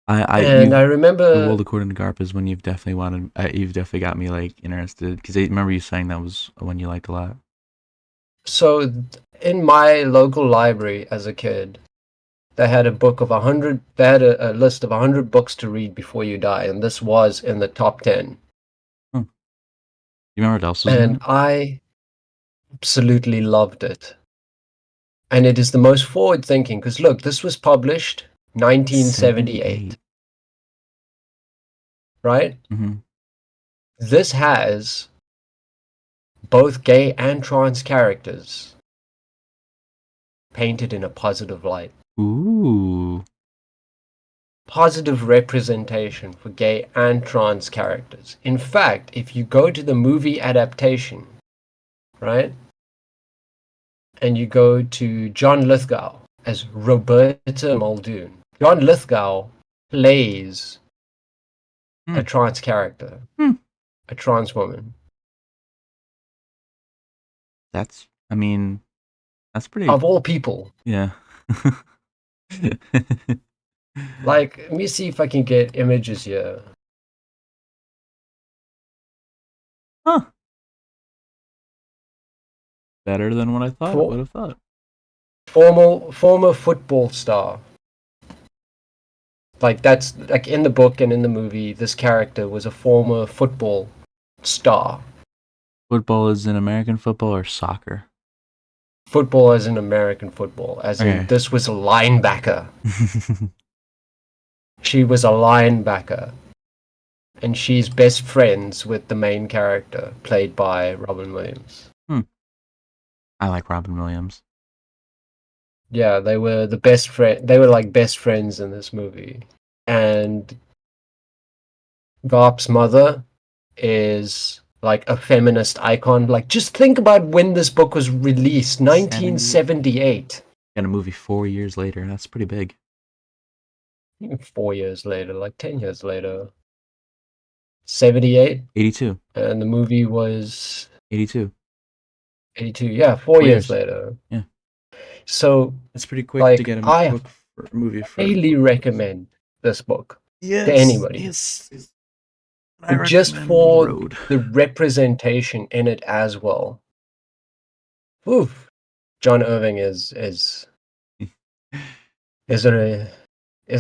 And I The World remember, According to Garp is when you've definitely wanted. You've definitely got me like interested because I remember you saying that was one you liked a lot. so in my local library as a kid, they had a book of 100. They had a list of 100 books to read before you die, and this was in the top 10. Huh. You remember what else was in And it? I absolutely loved it. And it is the most forward thinking because look, this was published 1978, 78. right? Mm-hmm. This has both gay and trans characters painted in a positive light. Ooh. Positive representation for gay and trans characters. In fact, if you go to the movie adaptation, right, and you go to John Lithgow as Roberta Muldoon, John Lithgow plays a Hmm. trans character, Hmm. a trans woman. I mean, that's pretty. Of all people. Yeah. Like, let me see if I can get images here. Huh. Better than what I thought it For, would have thought. former football star. Like that's like in the book and in the movie, this character was a former football star. Football is in American football or soccer? Football as in American football, as in Okay. this was a linebacker. She was a linebacker. And she's best friends with the main character, played by Robin Williams. I like Robin Williams. Yeah, they were the best friend. They were like best friends in this movie. And Garp's mother is like a feminist icon. Like, just think about when this book was released, 70. 1978. Got a movie 4 years later. That's pretty big. 4 years later, like 10 years later. 78, 82. and the movie was 82. 82. Yeah, 4 years 4 years. later. Yeah. So, That's pretty quick to like, get a I book for a movie for highly 4 years. recommend this book to Yes. anybody. Yes. I Just recommend The for Road. the representation in it as well. Oof. John Irving is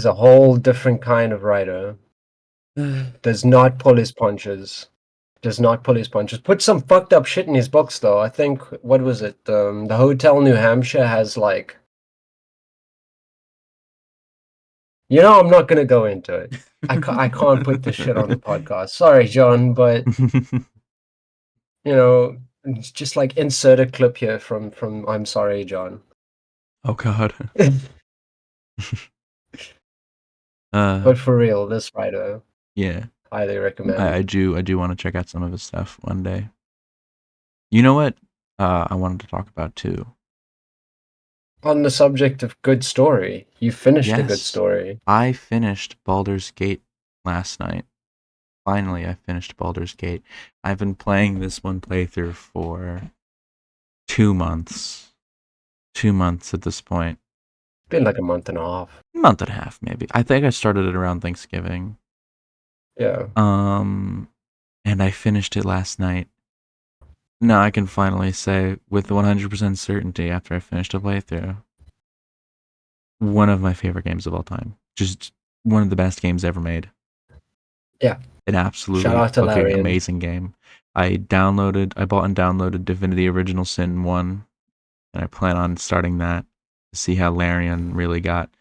a whole different kind of writer. Does not pull his punches. Does not pull his punches. Put some fucked up shit in his books though. I think, what was it? The Hotel New Hampshire has like, I'm not gonna go into it. I can't put this shit on the podcast. Sorry, John, but it's just like insert a clip here from I'm sorry, John. Oh God. But for real, this writer, Yeah. highly I recommend. do want to check out some of his stuff one day. You know what? I wanted to talk about too. On the subject of good story, you finished a good Yes, story. I finished Baldur's Gate last night. Finally, I finished Baldur's Gate. I've been playing this one playthrough for 2 months. 2 months at this point. Been like a month and a half. Month and a half, maybe. I think I started it around Thanksgiving. Yeah. And I finished it last night. Now I can finally say with 100% certainty after I finished a playthrough, one of my favorite games of all time. Just one of the best games ever made. Yeah. An Shout absolutely out to fucking Larian. amazing game. I bought and downloaded Divinity Original Sin 1, and I plan on starting that to see how Larian really got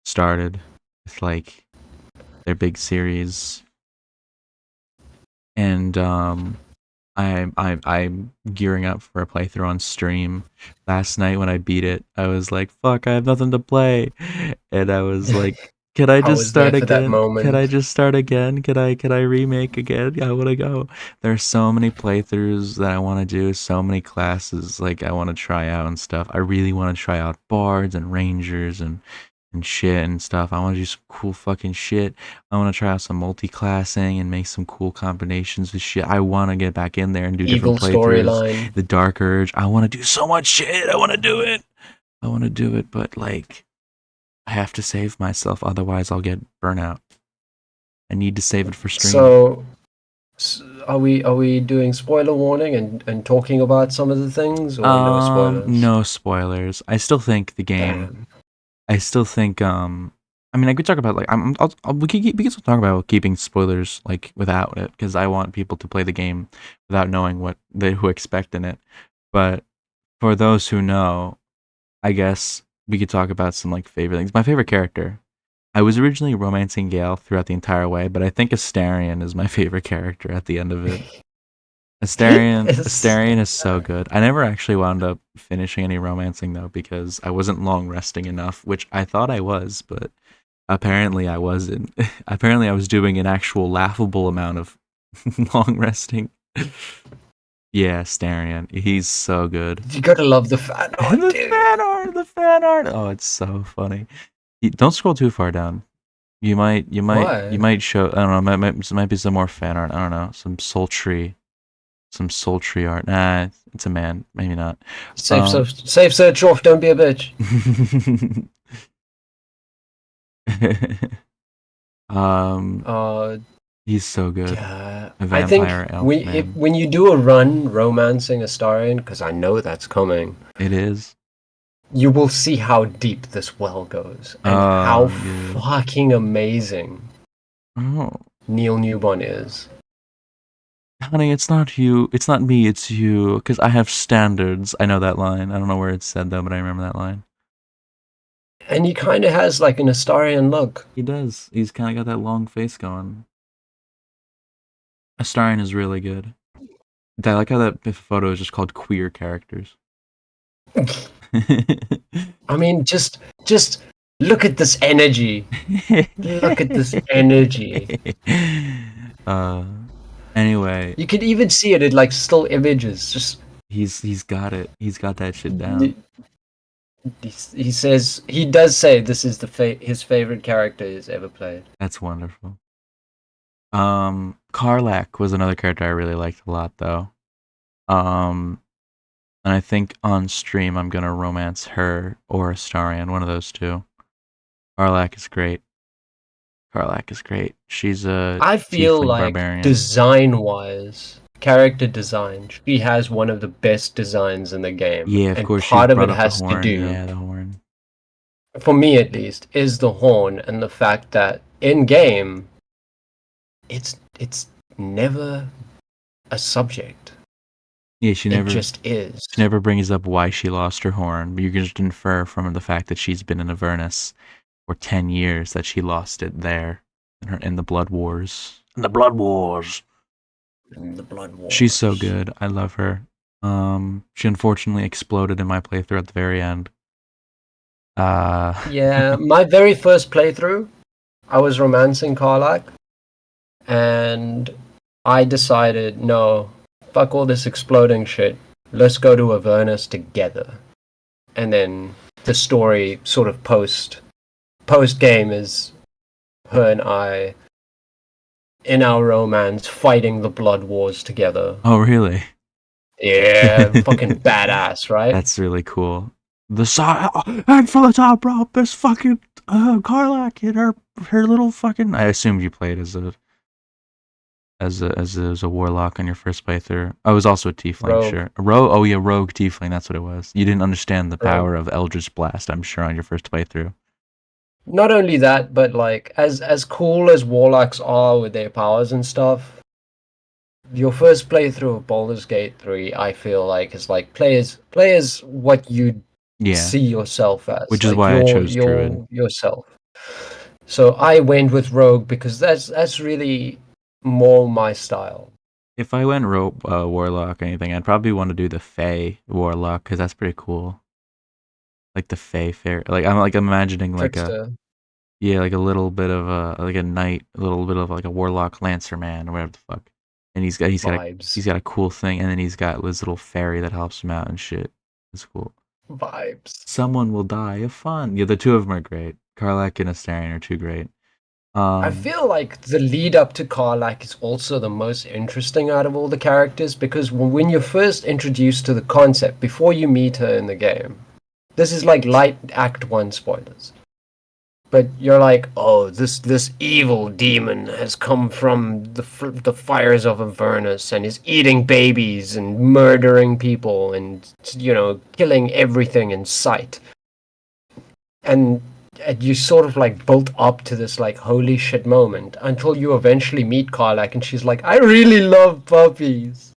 started with like their big series. And I'm gearing up for a playthrough on stream. Last night when I beat it, I was like, "Fuck, I have nothing to play," and I was like Can I I just was there start for that again? Can I moment. just start again? Can I remake again? I want to go. There's so many playthroughs that I want to do, so many classes like I want to try out and stuff. I really want to try out bards and rangers and shit and stuff. I want to do some cool fucking shit. I want to try out some multi-classing and make some cool combinations with shit. I want to get back in there and do different Evil playthroughs. storyline. The Dark Urge. I want to do so much shit. I want to do it. I want to do it, but like I have to save myself, otherwise I'll get burnout. I need to save it for stream. So, are we doing spoiler warning and talking about some of the things, or no spoilers? No spoilers. I still think the game. Damn. I still think. I mean, I could talk about like we can still talk about keeping spoilers like without it because I want people to play the game without knowing what they who expect in it. But for those who know, I guess we could talk about some like favorite things. My favorite character. I was originally romancing Gale throughout the entire way, but I think Astarion is my favorite character at the end of it. It's Astarion is so good. I never actually wound up finishing any romancing though because I wasn't long resting enough, which I thought I was, but apparently I wasn't. Apparently I was doing an actual laughable amount of long resting. Yeah, Astarion. He's so good. you gotta love the fan art, The dude. fan art, the fan art. Oh, it's so funny. Don't scroll too far down. You Why? might show. I don't know. Might be some more fan art. I don't know. Some sultry art. Nah, it's a man. Maybe not. Um, Safe search off. Don't be a bitch. um, Uh, he's so good. yeah. A I think vampire elf man. when you do a run romancing Astarion, because I know that's coming, It is. you will see how deep this well goes and how Oh, dude. fucking amazing Oh, Neil Newborn is. honey, it's not you. It's not me. It's you. Because I have standards. I know that line. I don't know where it's said though, but I remember that line. And he kind of has like an Astarion look. He does. He's kind of got that long face going. Astarion is really good. I like how that photo is just called queer characters. I mean, just look at this energy. Look at this energy. uh anyway, You could even see it in like still images. Just he's got it. He's got that shit down. he says he does say this is his favorite character he's ever played. That's wonderful. Karlach was another character I really liked a lot though. Um and I think on stream I'm gonna romance her or Astarion, one of those two. Karlach is great. Karlach is great. She's a I feel tiefling like barbarian. design wise, character design, she has one of the best designs in the game, Yeah, of and course she part of it brought up the has to horn. do, Yeah, the horn. for me at least, is the horn and the fact that in game it's never a subject. Yeah, It just is. she never brings up why she lost her horn. You can just infer from the fact that she's been in Avernus for 10 years that she lost it there in the Blood Wars. In the Blood Wars. The Blood Wars. She's so good. I love her. She unfortunately exploded in my playthrough at the very end. Yeah, my very first playthrough, I was romancing Karlach, and I decided, no, fuck all this exploding shit. Let's go to Avernus together. And then the story sort of post game is her and I in our romance fighting the Blood Wars together. Oh, really? Yeah, fucking badass, right? That's really cool. The side and for the top rope is fucking Karlach and her little fucking. I assumed you played as a warlock on your first playthrough. I was also a tiefling, Rogue. sure. Oh yeah, rogue tiefling. That's what it was. You didn't understand the Rogue. power of Eldritch Blast, I'm sure, on your first playthrough. Not only that, but like as cool as warlocks are with their powers and stuff, your first playthrough of Baldur's Gate 3, I feel like is like players what you Yeah, see yourself as, which is like why I chose Druid. yourself. So I went with Rogue because that's really more my style. If I went warlock or anything, I'd probably want to do the Fey warlock because that's pretty cool. Like the Fey fair. Like I'm imagining like a Trickster. Yeah, like a little bit of a knight, a little bit of like a warlock lancer man or whatever the fuck. And Vibes. he's got a cool thing, and then he's got this little fairy that helps him out and shit. It's cool. Vibes. Someone will die of fun. Yeah, the two of them are great. Karlach and Astarion are too great. I Um, feel like the lead up to Karlach is also the most interesting out of all the characters because when you're first introduced to the concept, before you meet her in the game, this is like light Act 1 spoilers. But you're like, oh, this evil demon has come from the fires of Avernus and is eating babies and murdering people and killing everything in sight. And you sort of like built up to this like holy shit moment until you eventually meet Karlach and she's like, I really love puppies.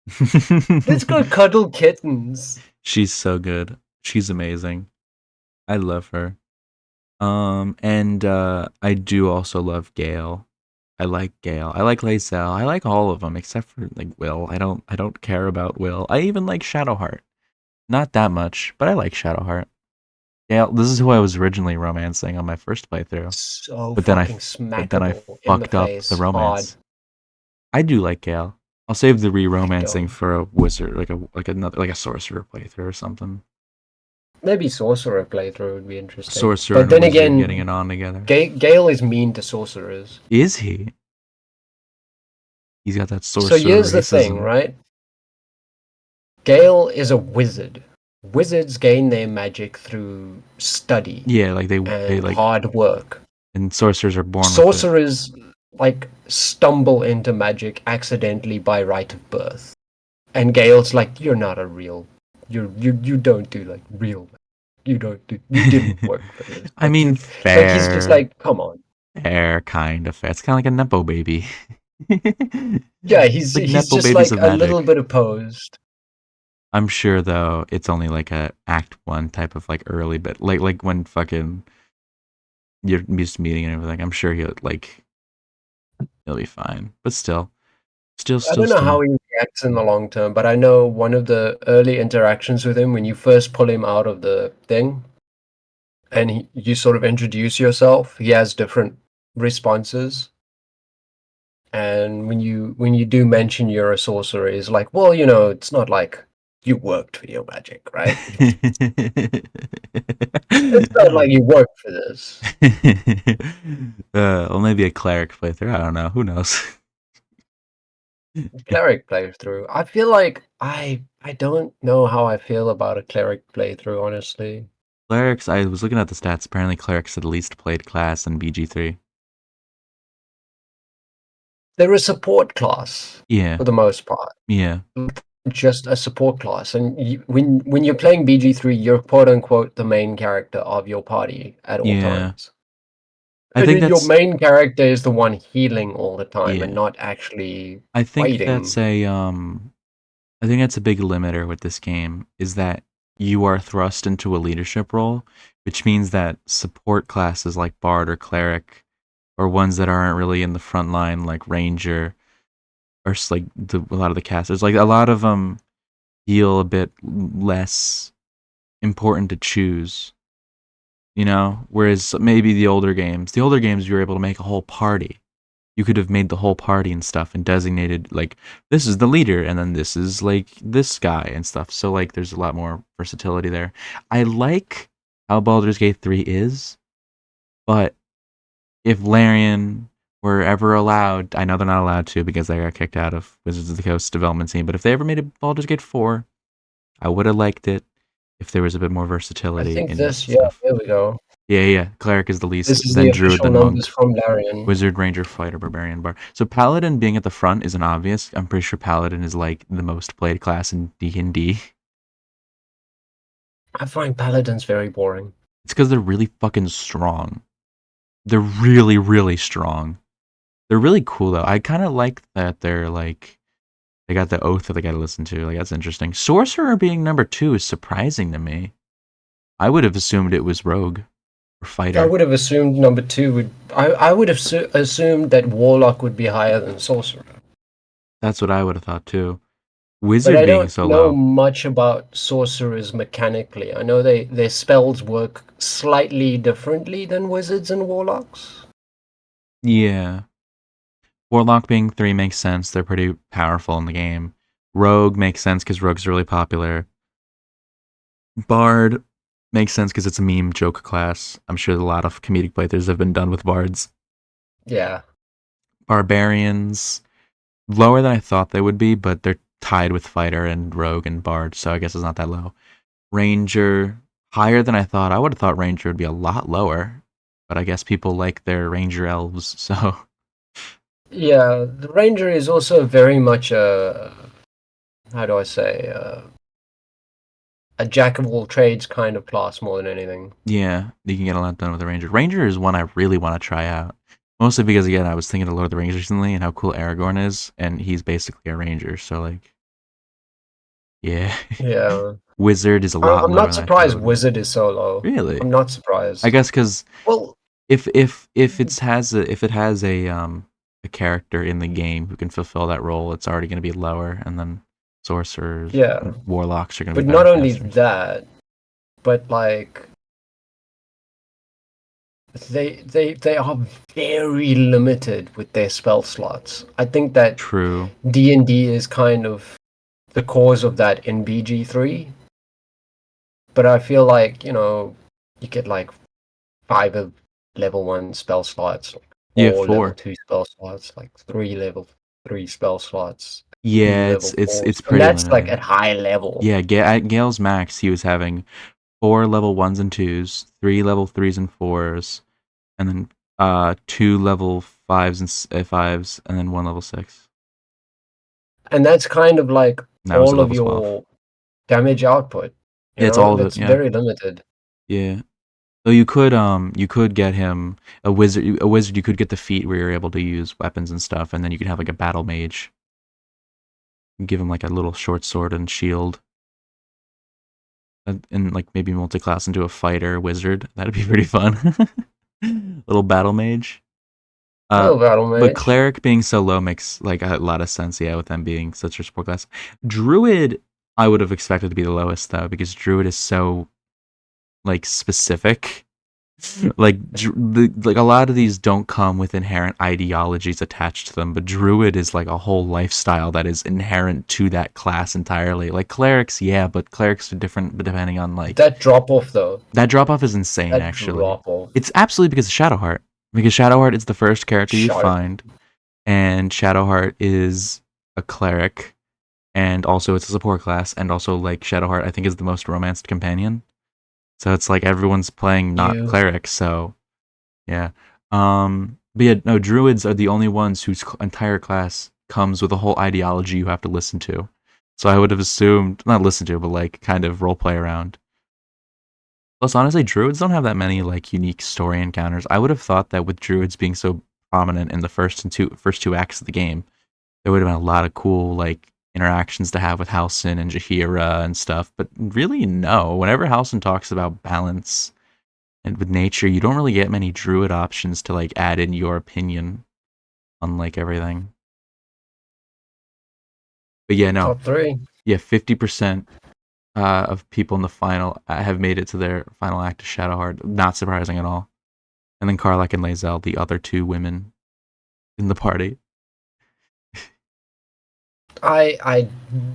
Let's go cuddle kittens. she's so good. She's amazing. I love her. And I do also love Gale. I like Gale. I like Lacel. I like all of them except for like Will. I don't care about Will. I even like Shadowheart. Not that much, but I like Shadowheart. Gale, this is who I was originally romancing on my first playthrough. So But then fucking but then I smackable in the fucked up the face hard. romance. I do like Gale. I'll save the I re-romancing don't. for a wizard, like a sorcerer playthrough or something. Maybe sorcerer playthrough would be interesting. Sorcerer But and a then wizard getting again, it on together. Gale is mean to sorcerers. Is he? He's got that So sorcerer here's the thing, racism. right? Gale is a wizard. Wizards gain their magic through study Yeah, like they and like, hard work. and sorcerers are born with it. Sorcerers like stumble into magic accidentally by right of birth. And Gale's like, you're not a real you don't do like real magic. You didn't work for this. I mean, Like he's just fair, like, come on. fair, kind of fair. It's kind of like a nepo baby. Yeah, It's like he's nepo just babies like of a little magic. bit opposed. I'm sure though it's only like a Act 1 type of like early bit, like when fucking you're used to meeting and everything. I'm sure he'll be fine. But I don't know how still. he reacts in the long term, but I know one of the early interactions with him when you first pull him out of the thing and you sort of introduce yourself, he has different responses. And when you do mention you're a sorcerer, he's like, well, it's not like you worked for your magic, right? It's not like you worked for this. Well, maybe a cleric playthrough. I don't know. Who knows? Cleric playthrough. I feel like I don't know how I feel about a cleric playthrough, honestly. Clerics. I was looking at the stats. Apparently, clerics are the least played class in BG3. They're a support class Yeah, for the most part. yeah, Just a support class, and when you're playing BG3, you're quote unquote the main character of your party at all yeah. times. I And think then your that's main character is the one healing all the time and yeah. not actually I think fighting. that's a I think that's a big limiter with this game is that you are thrust into a leadership role, which means that support classes like bard or cleric or ones that aren't really in the front line like ranger or like a lot of the casters like a lot of them feel a bit less important to choose, whereas maybe the older games you were able to make a whole party. You could have made the whole party and stuff and designated like this is the leader and then this is like this guy and stuff. So like there's a lot more versatility there. I like how Baldur's Gate 3 is, but if Larian were ever allowed, I know they're not allowed to because they got kicked out of Wizards of the Coast development team, but if they ever made a Baldur's Gate 4, I would have liked it if there was a bit more I versatility think in this, yeah, stuff. there we go. Yeah, yeah. Cleric is the least, This is the then Druid, official then numbers Monk. from Larian. Wizard, Ranger, Fighter, Barbarian, Bar. So Paladin being at the front isn't obvious. I'm pretty sure Paladin is like the most played class in D&D. I find paladins very boring. It's because they're really fucking strong. They're really, really strong. They're really cool though. I kind of like that they're like they got the oath that they got to listen to. Like that's interesting. Sorcerer being number 2 is surprising to me. I would have assumed it was Rogue or I Fighter. would have assumed number two would. I would have assumed that Warlock would be higher than Sorcerer. That's what I would have thought too. But Wizard I being don't so know low. much about sorcerers mechanically. I know their spells work slightly differently than wizards and warlocks. Yeah. Warlock being 3 makes sense. They're pretty powerful in the game. Rogue makes sense because Rogue's really popular. Bard makes sense because it's a meme joke class. I'm sure a lot of comedic playthroughs have been done with bards. Yeah. Barbarians, lower than I thought they would be, but they're tied with fighter and rogue and bard, so I guess it's not that low. Ranger, higher than I thought. I would have thought ranger would be a lot lower, but I guess people like their ranger elves, so Yeah, the ranger is also very much how do I say, a jack of all trades kind of class more than anything. yeah, you can get a lot done with the ranger. Ranger is one I really want to try out. Mostly because again, I was thinking of Lord of the Rings recently and how cool Aragorn is, and he's basically a ranger, so like yeah. Yeah. Wizard is a lot I'm lower not than I thought it surprised would be. wizard is so low. Really? I'm not I surprised. guess because Well, if it has a character in the game who can fulfill that role, it's already going to be lower, and then sorcerers yeah. and warlocks are going to be But battle not only casters. that, but like they are very limited with their spell slots. I think that True. D&D is kind of the cause of that in BG3. But I feel like, you get like 5 of level 1 spell slots, like Yeah, 4 level 4. 2 spell slots, like 3 level 3 spell slots, 2 Yeah, level it's 4s. And pretty that's like limited. at high level. Yeah, at Gale's max, he was having 4 level 1s and 2s, 3 level 3s and 4s, and then 2 level 5s and 5s, and then 1 level 6. And that's kind of like And that was at all of level 12. your damage output. Yeah, it's all of it. That's Yeah, very limited. yeah. So you could get him a wizard. You could get the feat where you're able to use weapons and stuff, and then you could have like a battle mage. Give him like a little short sword and shield, and like maybe multi-class into a fighter wizard. That'd be pretty fun. Little battle mage. Uh, Hello, Battle but Mage. cleric being so low makes like a lot of sense. Yeah, with them being such a support class. Druid, I would have expected to be the lowest though, because druid is so like specific. Like like a lot of these don't come with inherent ideologies attached to them, but druid is like a whole lifestyle that is inherent to that class entirely. Like clerics, yeah, but clerics are different depending on like That drop off though. that drop off is insane That actually. drop off. It's absolutely because of Shadowheart. Because Shadowheart is the first character you Sharp. find, and Shadowheart is a cleric, and also it's a support class, and also like Shadowheart I think is the most romanced companion. So it's like everyone's playing not You. clerics, so yeah. But yeah, no, druids are the only ones whose entire class comes with a whole ideology you have to listen to. So I would have assumed, not listen to, but like kind of role play around. Plus, honestly, druids don't have that many like unique story encounters. I would have thought that with druids being so prominent in the first two acts of the game, there would have been a lot of cool like interactions to have with Halsin and Jaheira and stuff. But really, no. Whenever Halsin talks about balance and with nature, you don't really get many druid options to like add in your opinion on like everything. But yeah, no, Top 3. yeah, 50% of people in the final have made it to their final act of Shadowheart. Not surprising at all. And then Karlach and Lae'zel, the other 2 women in the party. I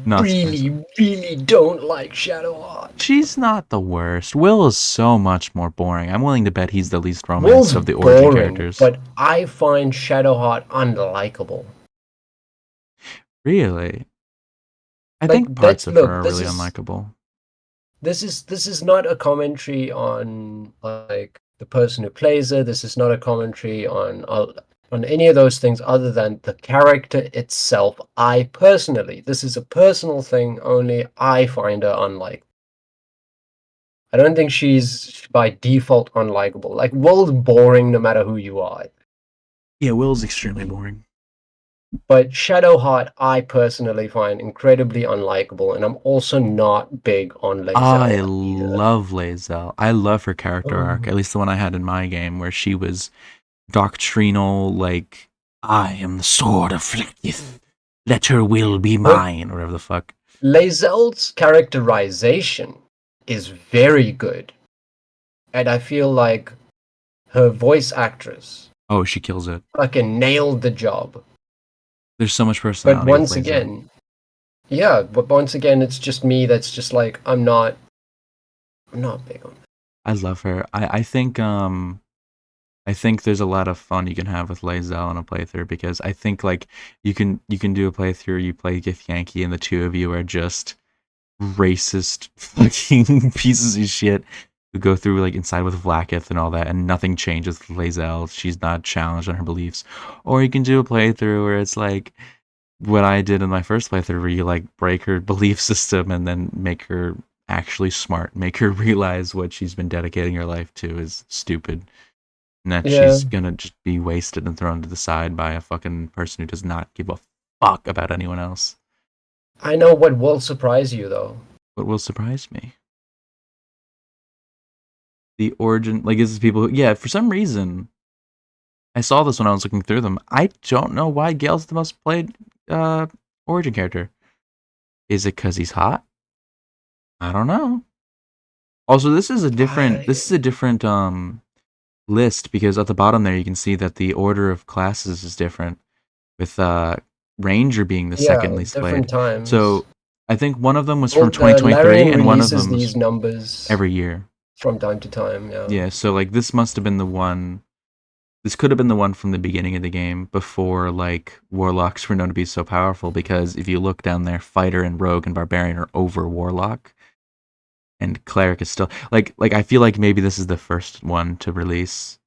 Not surprising. really, really don't like Shadowheart. She's not the worst. Will is so much more boring. I'm willing to bet he's the least romanced Will's of the origin boring, characters. but I find Shadowheart unlikable. Really? I Like think parts that's of her look, are really unlikable. this is not a commentary on like the person who plays it. This is not a commentary on any of those things other than the character itself. I personally, this is a personal thing. Only I find her unlikable. I don't think she's by default unlikable. Like Will's boring no matter who you are. Yeah, Will's extremely boring. But Shadowheart, I personally find incredibly unlikable, and I'm also not big on I Lae'zel either. love Lae'zel. I love her character arc, Oh. at least the one I had in my game, where she was doctrinal, like, I am the sword of Flekith. let her will be But mine, or whatever the fuck. Lae'zel's characterization is very good, and I feel like her voice actress Oh, she kills it. fucking nailed the job. There's so much But personality with once Lae'zel. again, yeah, but once again, it's just me that's just like I'm not big on. I love her. I think there's a lot of fun you can have with Lae'zel in a playthrough, because I think like you can do a playthrough, you play Gith Yankee, and the two of you are just racist fucking pieces of shit who go through like inside with Vlaakith and all that, and nothing changes with Lae'zel. She's not challenged on her beliefs. Or you can do a playthrough where it's like what I did in my first playthrough, where you like break her belief system and then make her actually smart, make her realize what she's been dedicating her life to is stupid, and that Yeah, she's gonna just be wasted and thrown to the side by a fucking person who does not give a fuck about anyone else. I know what will surprise you though. What will surprise me? The origin, like, is people who, yeah, for some reason, I saw this when I was looking through them. I don't know why Gale's the most played origin character. Is it because he's hot? I don't know. Also, this is a different list, because at the bottom there you can see that the order of classes is different, with Ranger being the Yeah, second least different played. times. So I think one of them was Well, from 2023 Larian and one of releases them was these numbers every year. from time to time. Yeah. Yeah, so like this must have been the one. This could have been the one from the beginning of the game, before like warlocks were known to be so powerful, because if you look down there, fighter and rogue and barbarian are over warlock, and cleric is still like I feel like maybe this is the first one to release.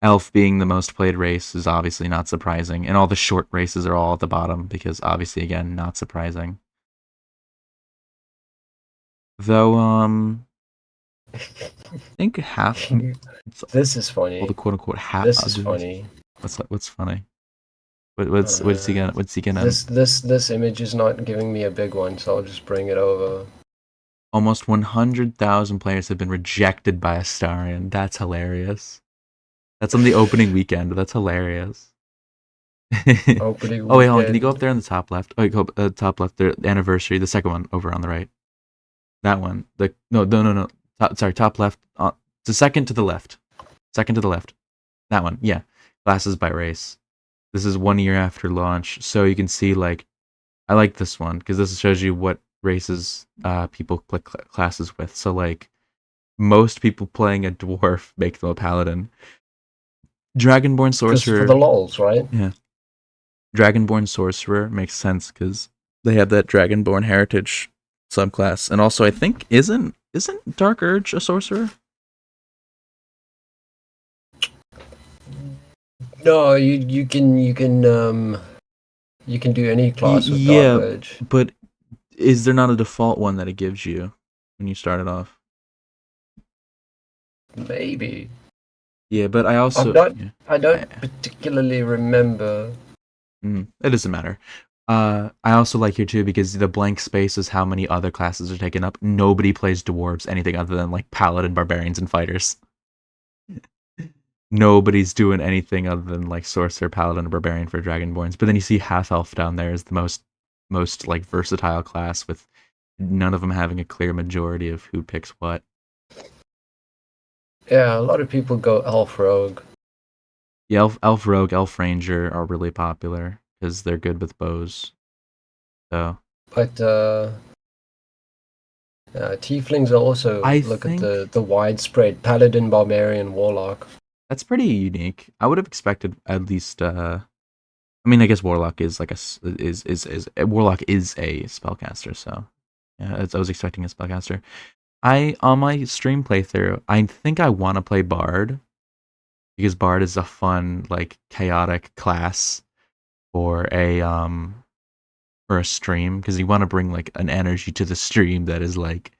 Elf being the most played race is obviously not surprising, and all the short races are all at the bottom, because obviously again not surprising. Though I think half This is well, the funny. quote unquote half. This is funny. What's funny? What's he gonna This image is not giving me a big one, so I'll just bring it over. Almost 100,000 players have been rejected by Astarion. That's hilarious. That's on the opening weekend. That's hilarious. Opening Oh wait, hold on. Can you go weekend. up there on the top left? Oh, go top left. The anniversary, the second one over on the right. That one. The no. Top left. The second to the left. Second to the left. That one. Yeah. Classes by race. This is 1 year after launch, so you can see like I like this one because this shows you what races people click classes with. So like most people playing a dwarf make them a paladin. Dragonborn Just for sorcerer, the lols, right? yeah. Dragonborn sorcerer makes sense because they have that dragonborn heritage subclass, and also I think isn't Dark Urge a sorcerer? No, you can do any class with Dark Yeah, Urge. but is there not a default one that it gives you when you start it off? Maybe. Yeah, but I I'm also not. yeah, I don't particularly remember. it doesn't matter. I also like here too because the blank space is how many other classes are taken up. Nobody plays dwarves anything other than like paladin, barbarians, and fighters. Nobody's doing anything other than like sorcerer, paladin, or barbarian for dragonborns. But then you see half elf down there is the most like versatile class, with none of them having a clear majority of who picks what. Yeah, a lot of people go elf rogue. Yeah, elf rogue, elf ranger are really popular because they're good with bows. So But tieflings are also I look at think the widespread paladin, barbarian, warlock. that's pretty unique. I would have expected at least. I mean, I guess warlock is like warlock is a spellcaster. So yeah, I was expecting a spellcaster. I on my stream playthrough, I think I want to play bard because bard is a fun like chaotic class for a stream, because you want to bring like an energy to the stream that is like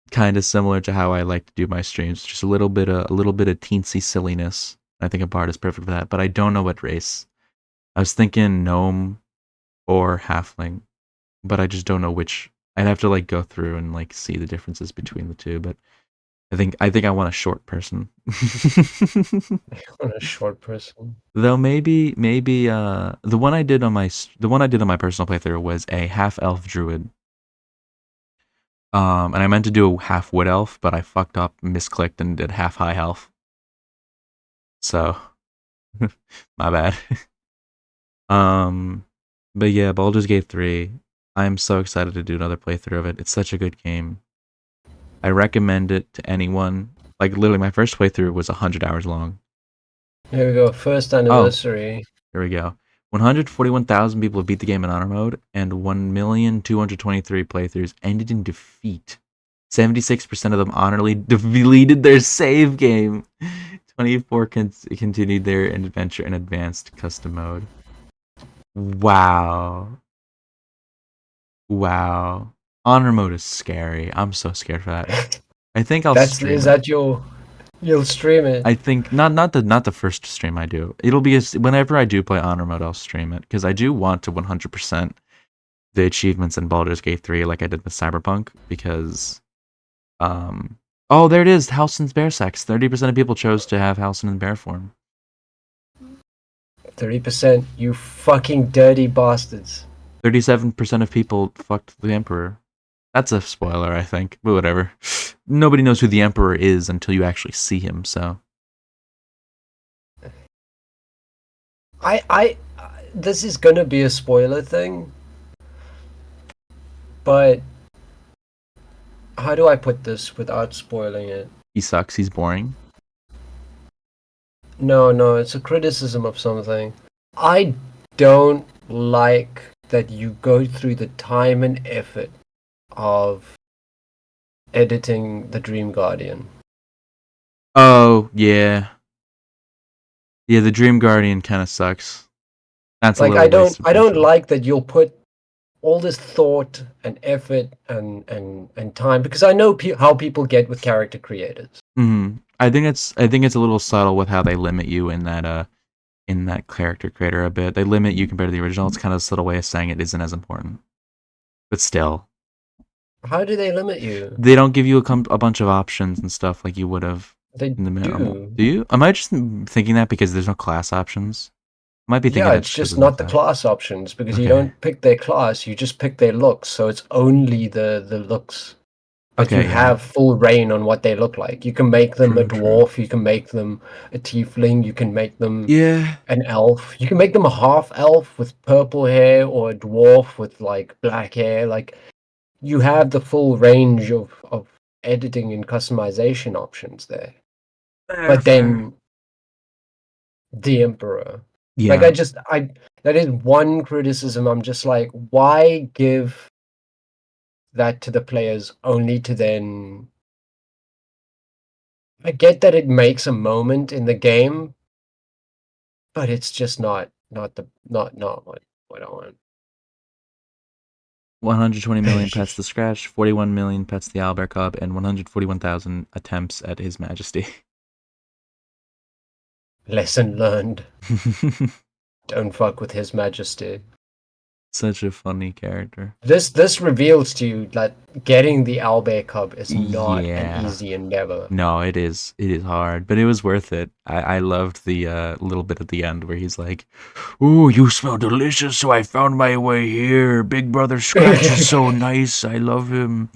kind of similar to how I like to do my streams, just a little bit of teensy silliness. I think a bard is perfect for that, but I don't know what race. I was thinking gnome or halfling, but I just don't know which. I'd have to like go through and like see the differences between the two, but I think I want a short person. I'm a short person. Though maybe the one I did on my personal playthrough was a half elf druid. And I meant to do a half wood elf, but I fucked up, misclicked, and did half high elf. So my bad. Um, but yeah, Baldur's Gate 3. I'm so excited to do another playthrough of it. It's such a good game. I recommend it to anyone. Like literally, my first playthrough was 100 hours long. Here we go. First Oh, anniversary. here we go. 141,000 people have beat the game in honor mode, and 1,223,000 playthroughs ended in defeat. 76% of them honorably deleted their save game. 24 continued their adventure in advanced custom mode. Wow. Wow. Honor mode is scary. I'm so scared for that. I think I'll stream Is it. that you'll stream it? I think not the first stream I do. It'll be whenever I do play honor mode, I'll stream it because I do want to 100% the achievements in Baldur's Gate 3 like I did with Cyberpunk because oh, there it is, Halsin's bear sex. 30% of people chose to have Halsin in bear form. 30%. You fucking dirty bastards. 37% of people fucked the Emperor. That's a spoiler, I think, but whatever. Nobody knows who the Emperor is until you actually see him, so. I this is gonna be a spoiler thing, but how do I put this without spoiling it? He sucks, he's boring. No, it's a criticism of something. I don't like that you go through the time and effort of editing the Dream Guardian. Oh, yeah. Yeah, the Dream Guardian kind of sucks. That's a Like little waste of I don't potential. like that you'll put all this thought and effort and time because I know how people get with character creators. I think it's a little subtle with how they limit you in that character creator a bit. They limit you compared to the original. It's kind of a subtle way of saying it isn't as important. But still, How do they limit you? they don't give you a bunch of options and stuff like you would have They in the normal. do. Do you? Am I just thinking that because there's no class options? I might be thinking Yeah, that it's just because just there's no not the class. class options because you Okay. don't pick their class, you just pick their looks. So it's only the looks. But you Okay, yeah. have full reign on what they look like. You can make them a True, true. dwarf, you can make them a tiefling, you can make them Yeah. an elf. You can make them a half elf with purple hair or a dwarf with like black hair. Like you have the full range of editing and customization options there. Fair, But fair. then the Emperor. Like Yeah. I that is one criticism. I'm just like, why give that to the players only to then I get that it makes a moment in the game, but it's just not what I want. 120 million pets to Scratch, 41 million pets the Owlbear Cub, and 141,000 attempts at His Majesty. Lesson learned. Don't fuck with His Majesty. Such a funny character. This reveals to you that getting the owlbear cub is not an Yeah. easy endeavor. No, it is. It is hard, but it was worth it. I loved the little bit at the end where he's like, "Ooh, you smell delicious, so I found my way here. Big Brother Scratch is so nice. I love him."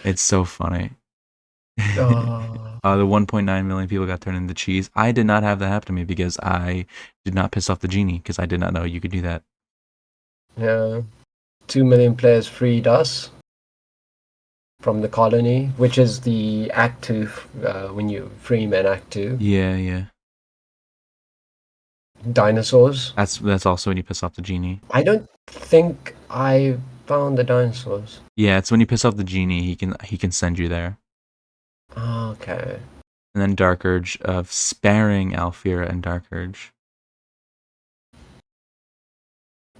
It's so funny. Oh, The 1.9 million people got turned into cheese. I did not have that happen to me because I did not piss off the genie because I did not know you could do that. yeah. 2 million players freed us from the colony, which is the Act 2, when you free men Act 2. Yeah, yeah. Dinosaurs. That's also when you piss off the genie. I don't think I found the dinosaurs. Yeah, it's when you piss off the genie, he can send you there. Okay. And then Dark Urge of sparing Alfira and Dark Urge.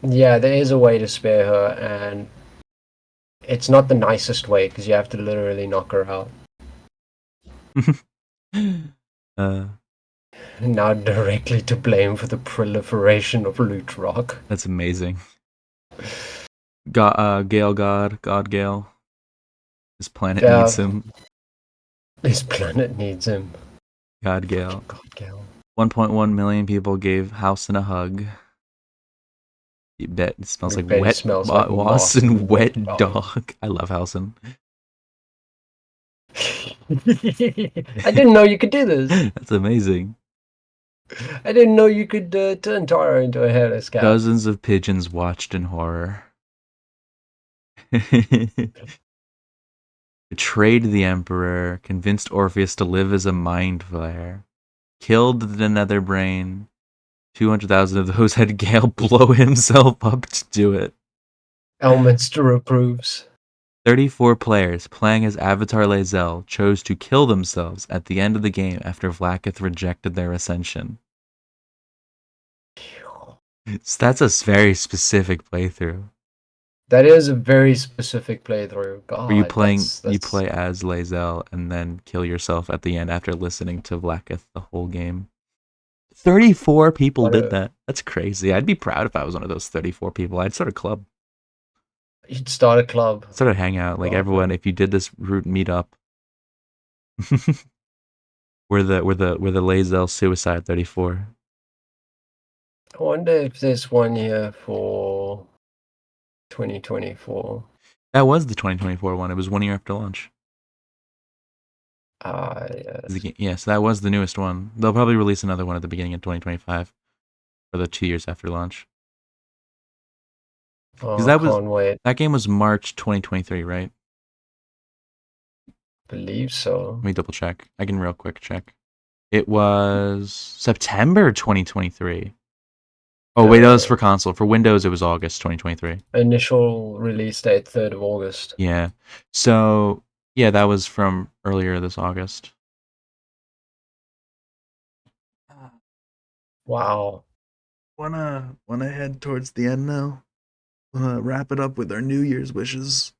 Yeah, there is a way to spare her, and it's not the nicest way because you have to literally knock her out. uh, Now directly to blame for the proliferation of loot rock. that's amazing. God, Gale God Gale. His planet needs him. This planet needs him. God, Gale. God, Gale. 1.1 million people gave Housen a hug. You bet it smells We like bet it wet smells like moss moss and and wet wet dog. dog. I love Housen. I didn't know you could do this. That's amazing. I didn't know you could turn Tara into a hairless cat. Dozens of pigeons watched in horror. Betrayed the Emperor, convinced Orpheus to live as a mind flayer, killed the nether brain. 200,000 of those had Gale blow himself up to do it. Elminster approves. 34 players playing as Avatar Lae'zel chose to kill themselves at the end of the game after Vlaakith rejected their ascension. So that's a very specific playthrough. That is a very specific playthrough. Where you God, playing that's you play as Lae'zel and then kill yourself at the end after listening to Vlaakith the whole game. 34 people what did a, that. That's crazy. I'd be proud if I was one of those 34 people. I'd start a club. you'd start a club. Start a hangout. Like God, everyone, man. if you did this route meetup, we're the Lae'zel Suicide 34. I wonder if there's one here for 2024. That was the 2024 one. It was 1 year after launch. Yes. Yes, that was the newest one. They'll probably release another one at the beginning of 2025 for the 2 years after launch. Because Oh, can't wait. that game was March 2023, right? Believe so. Let me double check. I can real quick check. It was September 2023. Oh wait, that was for console. For Windows, it was August 2023. Initial release date 3rd of August. Yeah. So yeah, that was from earlier this August. Wow. Wanna head towards the end now? Wrap it up with our New Year's wishes.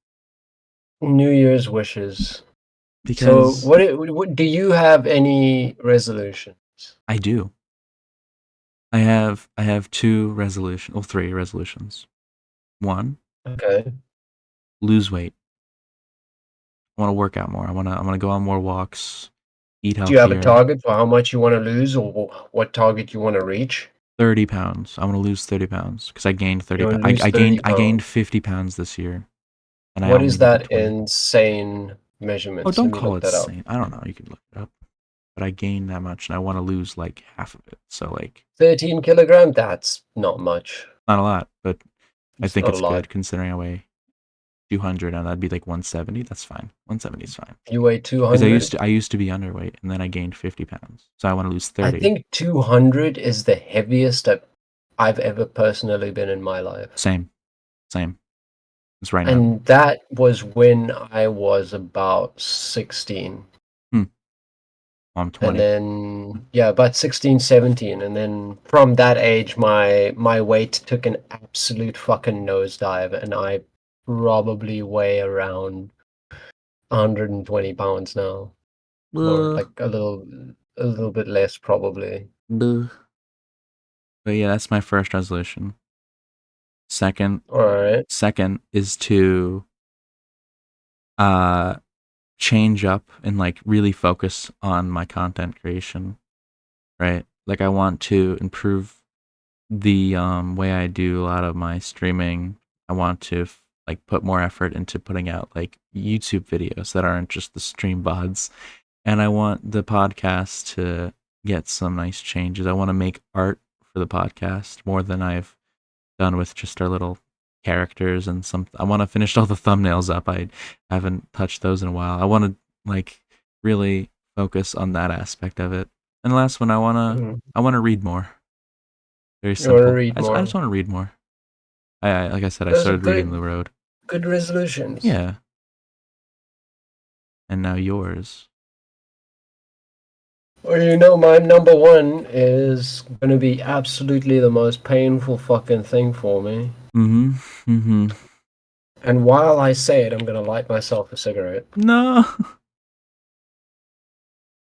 New Year's wishes. So, Because what do you have any resolutions? I do. I have two resolutions, well, three resolutions. One, Okay. lose weight. I want to work out more. I want to go on more walks, eat Do you have a healthier. target for how much you want to lose, or what target you want to reach? 30 pounds. I want to lose 30 pounds because I gained 30 You pounds. want to lose 30 I gained pounds. 50 pounds this year, and I What only is needed that 20. insane Oh, measurements? don't Let me call look it that up. insane. I don't know. You could look it up. But I gained that much, and I want to lose like half of it. So like 13 kilogram? That's not much. not a lot, but I It's think not a it's lot. good considering I weigh 200, and that'd be like 170. That's fine. 170 is fine. You weigh Because 200? I used to be underweight, and then I gained 50 pounds. So I want to lose I 30. think 200 is the heaviest that I've ever personally been in my life. Same. It's right now. And that was when I was about 16. I'm And 20. then, yeah, about 16, 17. And then from that age, my weight took an absolute fucking nosedive. And I probably weigh around 120 pounds now. Or like a little bit less, probably. But yeah, that's my first resolution. Second All right. is to change up and like really focus on my content creation, right? Like I want to improve the way I do a lot of my streaming. I want to like put more effort into putting out like YouTube videos that aren't just the stream VODs. And I want the podcast to get some nice changes. I want to make art for the podcast more than I've done with just our little characters and some. I want to finish all the thumbnails up. I haven't touched those in a while. I want to like really focus on that aspect of it. And the last one, I want to read more. Very You want to simple. read I more? just want to read more. I like I said, I Those are started reading The Road. good resolutions. Yeah. And now yours. Well, you know, my number one is going to be absolutely the most painful fucking thing for me. Mm-hmm. And while I say it, I'm going to light myself a cigarette. No.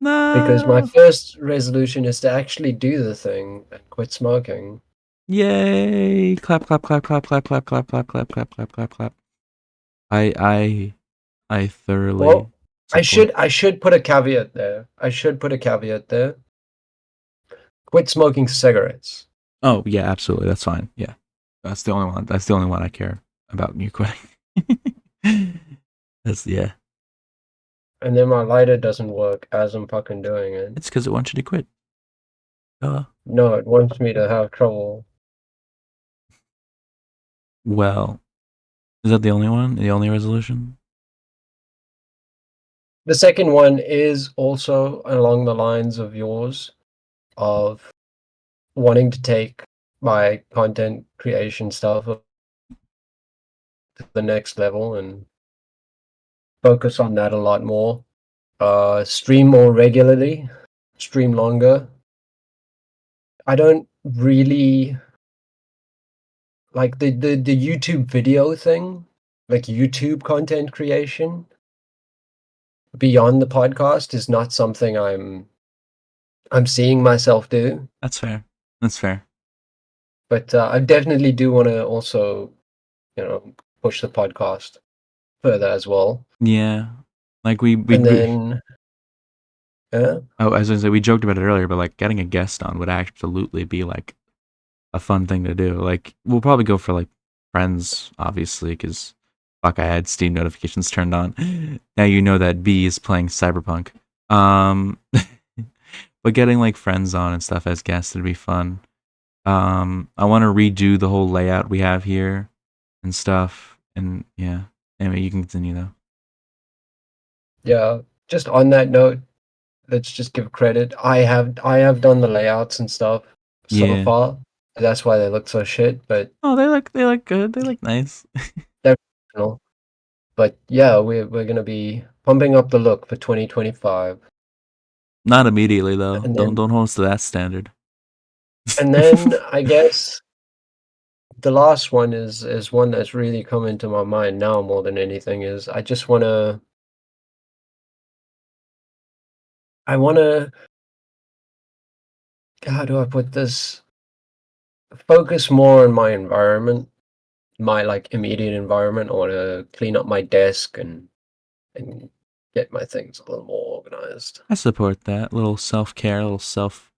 Because my No. first resolution is to actually do the thing and quit smoking. Yay! Clap, clap, clap, clap, clap, clap, clap, clap, clap, clap, clap, clap, clap. I thoroughly Well, support. I should put a caveat there. Quit smoking cigarettes. Oh yeah, absolutely. That's fine. Yeah, that's the only one. That's the only one I care about you quitting. That's yeah. And then my lighter doesn't work as I'm fucking doing it. It's because it wants you to quit. No, it wants me to have trouble. Well, is that the only one? The only resolution? The second one is also along the lines of yours, of wanting to take my content creation stuff to the next level and focus on that a lot more. Stream more regularly, stream longer. I don't really like the YouTube video thing, like YouTube content creation beyond the podcast is not something I'm seeing myself do. That's fair. That's fair. But I definitely do want to also, push the podcast further as well. Yeah, like And then, yeah, oh, as I say, we joked about it earlier, but like getting a guest on would absolutely be like a fun thing to do. Like we'll probably go for like friends, obviously, because fuck, I had Steam notifications turned on. Now you know that B is playing Cyberpunk. Um, but getting like friends on and stuff as guests would be fun. I want to redo the whole layout we have here and stuff. And yeah, anyway, you can continue though. yeah. Just on that note, let's just give credit. I have done the layouts and stuff so Yeah. far. That's why they look so shit, but Oh, they look good. They look nice. they're professional. But yeah, we're gonna be pumping up the look for 2025. Not immediately though. And Don't hold us to that standard. then I guess the last one is one that's really come into my mind now more than anything is I wanna how do I put this? Focus more on my environment, my like immediate environment. I wanna clean up my desk and get my things a little more organized. I support that little self care, little self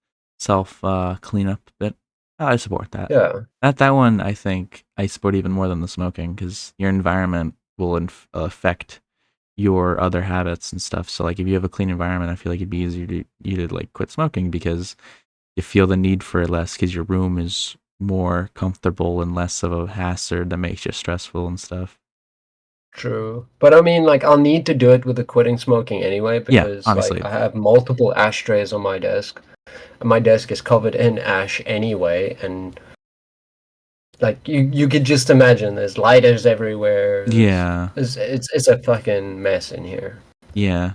cleanup bit. I support that. Yeah, That one I think I support even more than the smoking because your environment will affect your other habits and stuff. So like if you have a clean environment, I feel like it'd be easier to you to like quit smoking because you feel the need for it less because your room is more comfortable and less of a hazard that makes you stressful and stuff. true. But I mean, like, I'll need to do it with the quitting smoking anyway Yeah, because, like, obviously. I have multiple ashtrays on my desk, and my desk is covered in ash anyway. And like, you could just imagine there's lighters everywhere. Yeah, It's a fucking mess in here. yeah.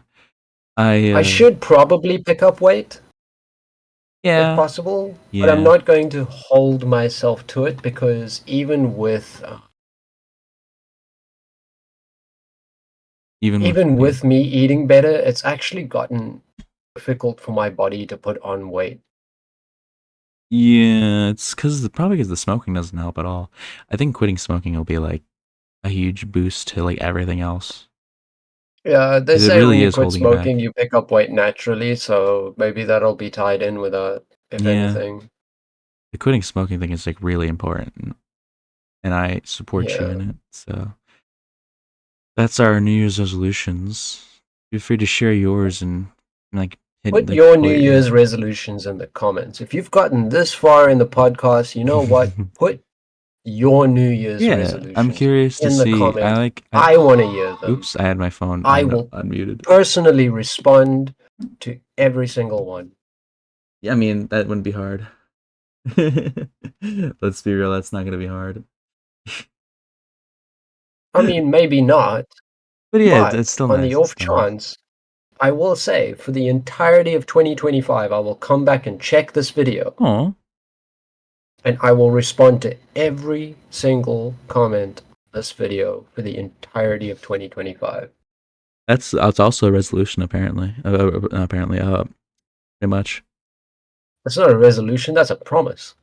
I I should probably pick up weight if yeah, possible, but I'm yeah. not going to hold myself to it because Even with even me. with me eating better, it's actually gotten difficult for my body to put on weight. Yeah, it's probably because the smoking doesn't help at all. I think quitting smoking will be like a huge boost to like everything else Yeah, they because it say when really you is quit holding you smoking, back. you pick up weight naturally, so maybe that'll be tied in with that, if Yeah, anything. the quitting smoking thing is like really important, and I support you Yeah. in it. So that's our New Year's resolutions. Feel free to share yours and like hit Put like your pull New your Year's resolutions in the comments. If you've gotten this far in the podcast, you know what? Put your New Year's Yeah, I'm resolutions curious to in the see. I comments. like. I want to hear them. Oops, I had my phone I will unmuted. personally respond to every single one. Yeah, I mean that wouldn't be hard. Let's be real, that's not gonna be hard. I mean, maybe not, But yeah, it's but still on the nice. It's off still nice. chance, I will say for the entirety of 2025, I will come back and check this video Oh, and I will respond to every single comment on this video for the entirety of 2025. that's also a resolution apparently. Pretty much. That's not a resolution, that's a promise.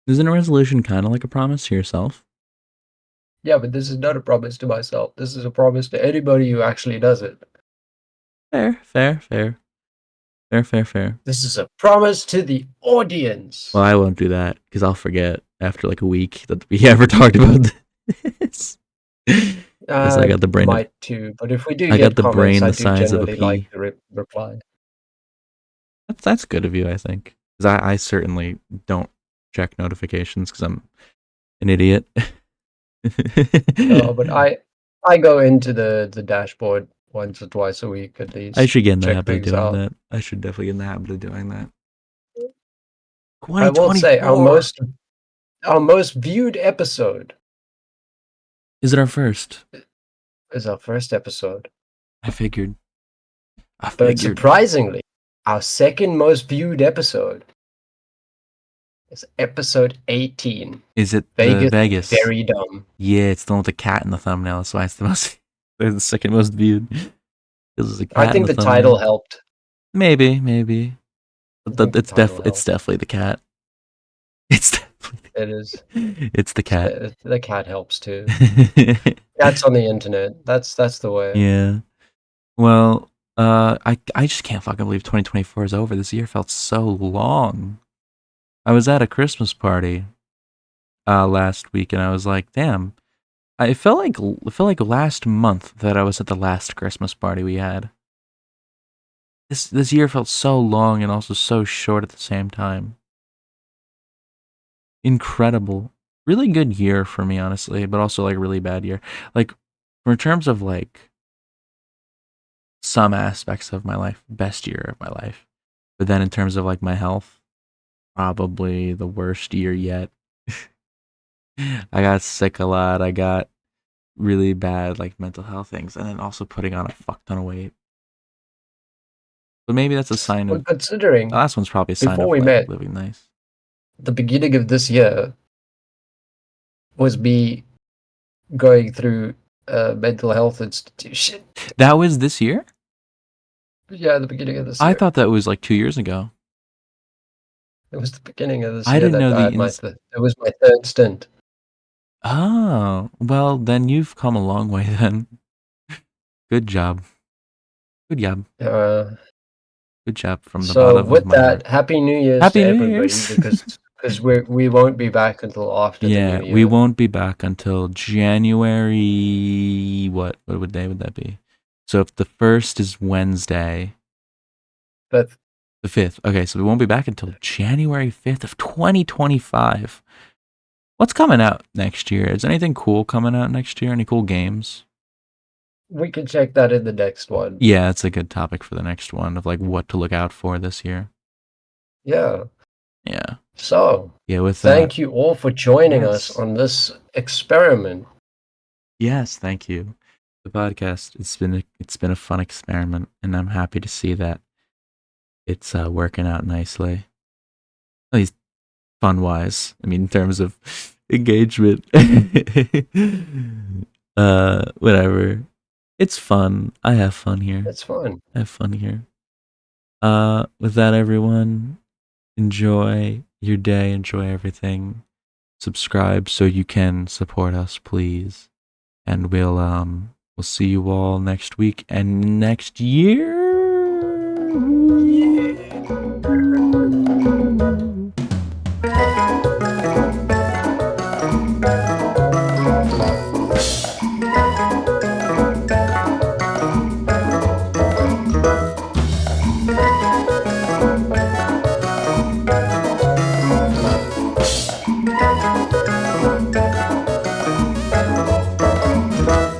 Isn't a resolution kind of like a promise to yourself? Yeah, but this is not a promise to myself. This is a promise to anybody who actually does it. Fair. This is a promise to the audience. Well, I won't do that because I'll forget after like a week that we ever talked about this. Because I got the brain. Might too, but if we do I get got the comments, brain I the do size of a generally pea. like the reply. That's good of you, I think. Because I certainly don't check notifications because I'm an idiot. No, but I go into the dashboard once or twice a week at least. I should get in the check habit of things doing out. that. I should definitely get in the habit of doing that. I will say 2024. our most viewed episode Is it our first? is our first episode. I figured. But surprisingly, our second most viewed episode is episode 18. Is it Vegas? Vegas? Very dumb. Yeah, it's the one with the cat in the thumbnail. That's why it's the second most viewed. Because there's a cat I think in the the title thumbnail. helped. Maybe. But it's helped. definitely the cat. It's definitely. It is. It's the cat. The cat helps too. Cats on the internet. That's the way. Yeah. Well, I just can't fucking believe 2024 is over. This year felt so long. I was at a Christmas party last week, and I was like, damn. It felt like last month that I was at the last Christmas party we had. This year felt so long and also so short at the same time. Incredible. Really good year for me, honestly, but also like really bad year. Like, in terms of like some aspects of my life, best year of my life. But then in terms of like my health, probably the worst year yet. I got sick a lot. I got really bad like mental health things, and then also putting on a fuck ton of weight. But maybe that's a sign of. Considering The last one's probably a sign before of we like met, living nice. the beginning of this year was me going through a mental health institution. That was this year? Yeah, the beginning of this year. I thought that was like 2 years ago. It was the beginning of this I year didn't know it was my third stint. Oh, well, then you've come a long way then. Good job. Good job from the So bottom with of my heart. Happy New Year's Happy to New everybody Year's. because we won't be back until after the Yeah, New Year. we won't be back until January. What day would that be? So if the 1st is Wednesday, But the 5th. Okay, so we won't be back until January 5th of 2025. What's coming out next year? Is anything cool coming out next year? Any cool games? we can check that in the next one. Yeah, that's a good topic for the next one of like what to look out for this year. Yeah. Yeah. So Yeah, with thank you all for joining Yes. us on this experiment. Yes, thank you. The podcast, it's been a fun experiment, and I'm happy to see that it's working out nicely. At least fun wise. I mean, in terms of engagement. Whatever. It's fun. I have fun here. It's fun. I have fun here. With that, everyone, enjoy your day, enjoy everything. Subscribe so you can support us, please. And we'll see you all next week and next year.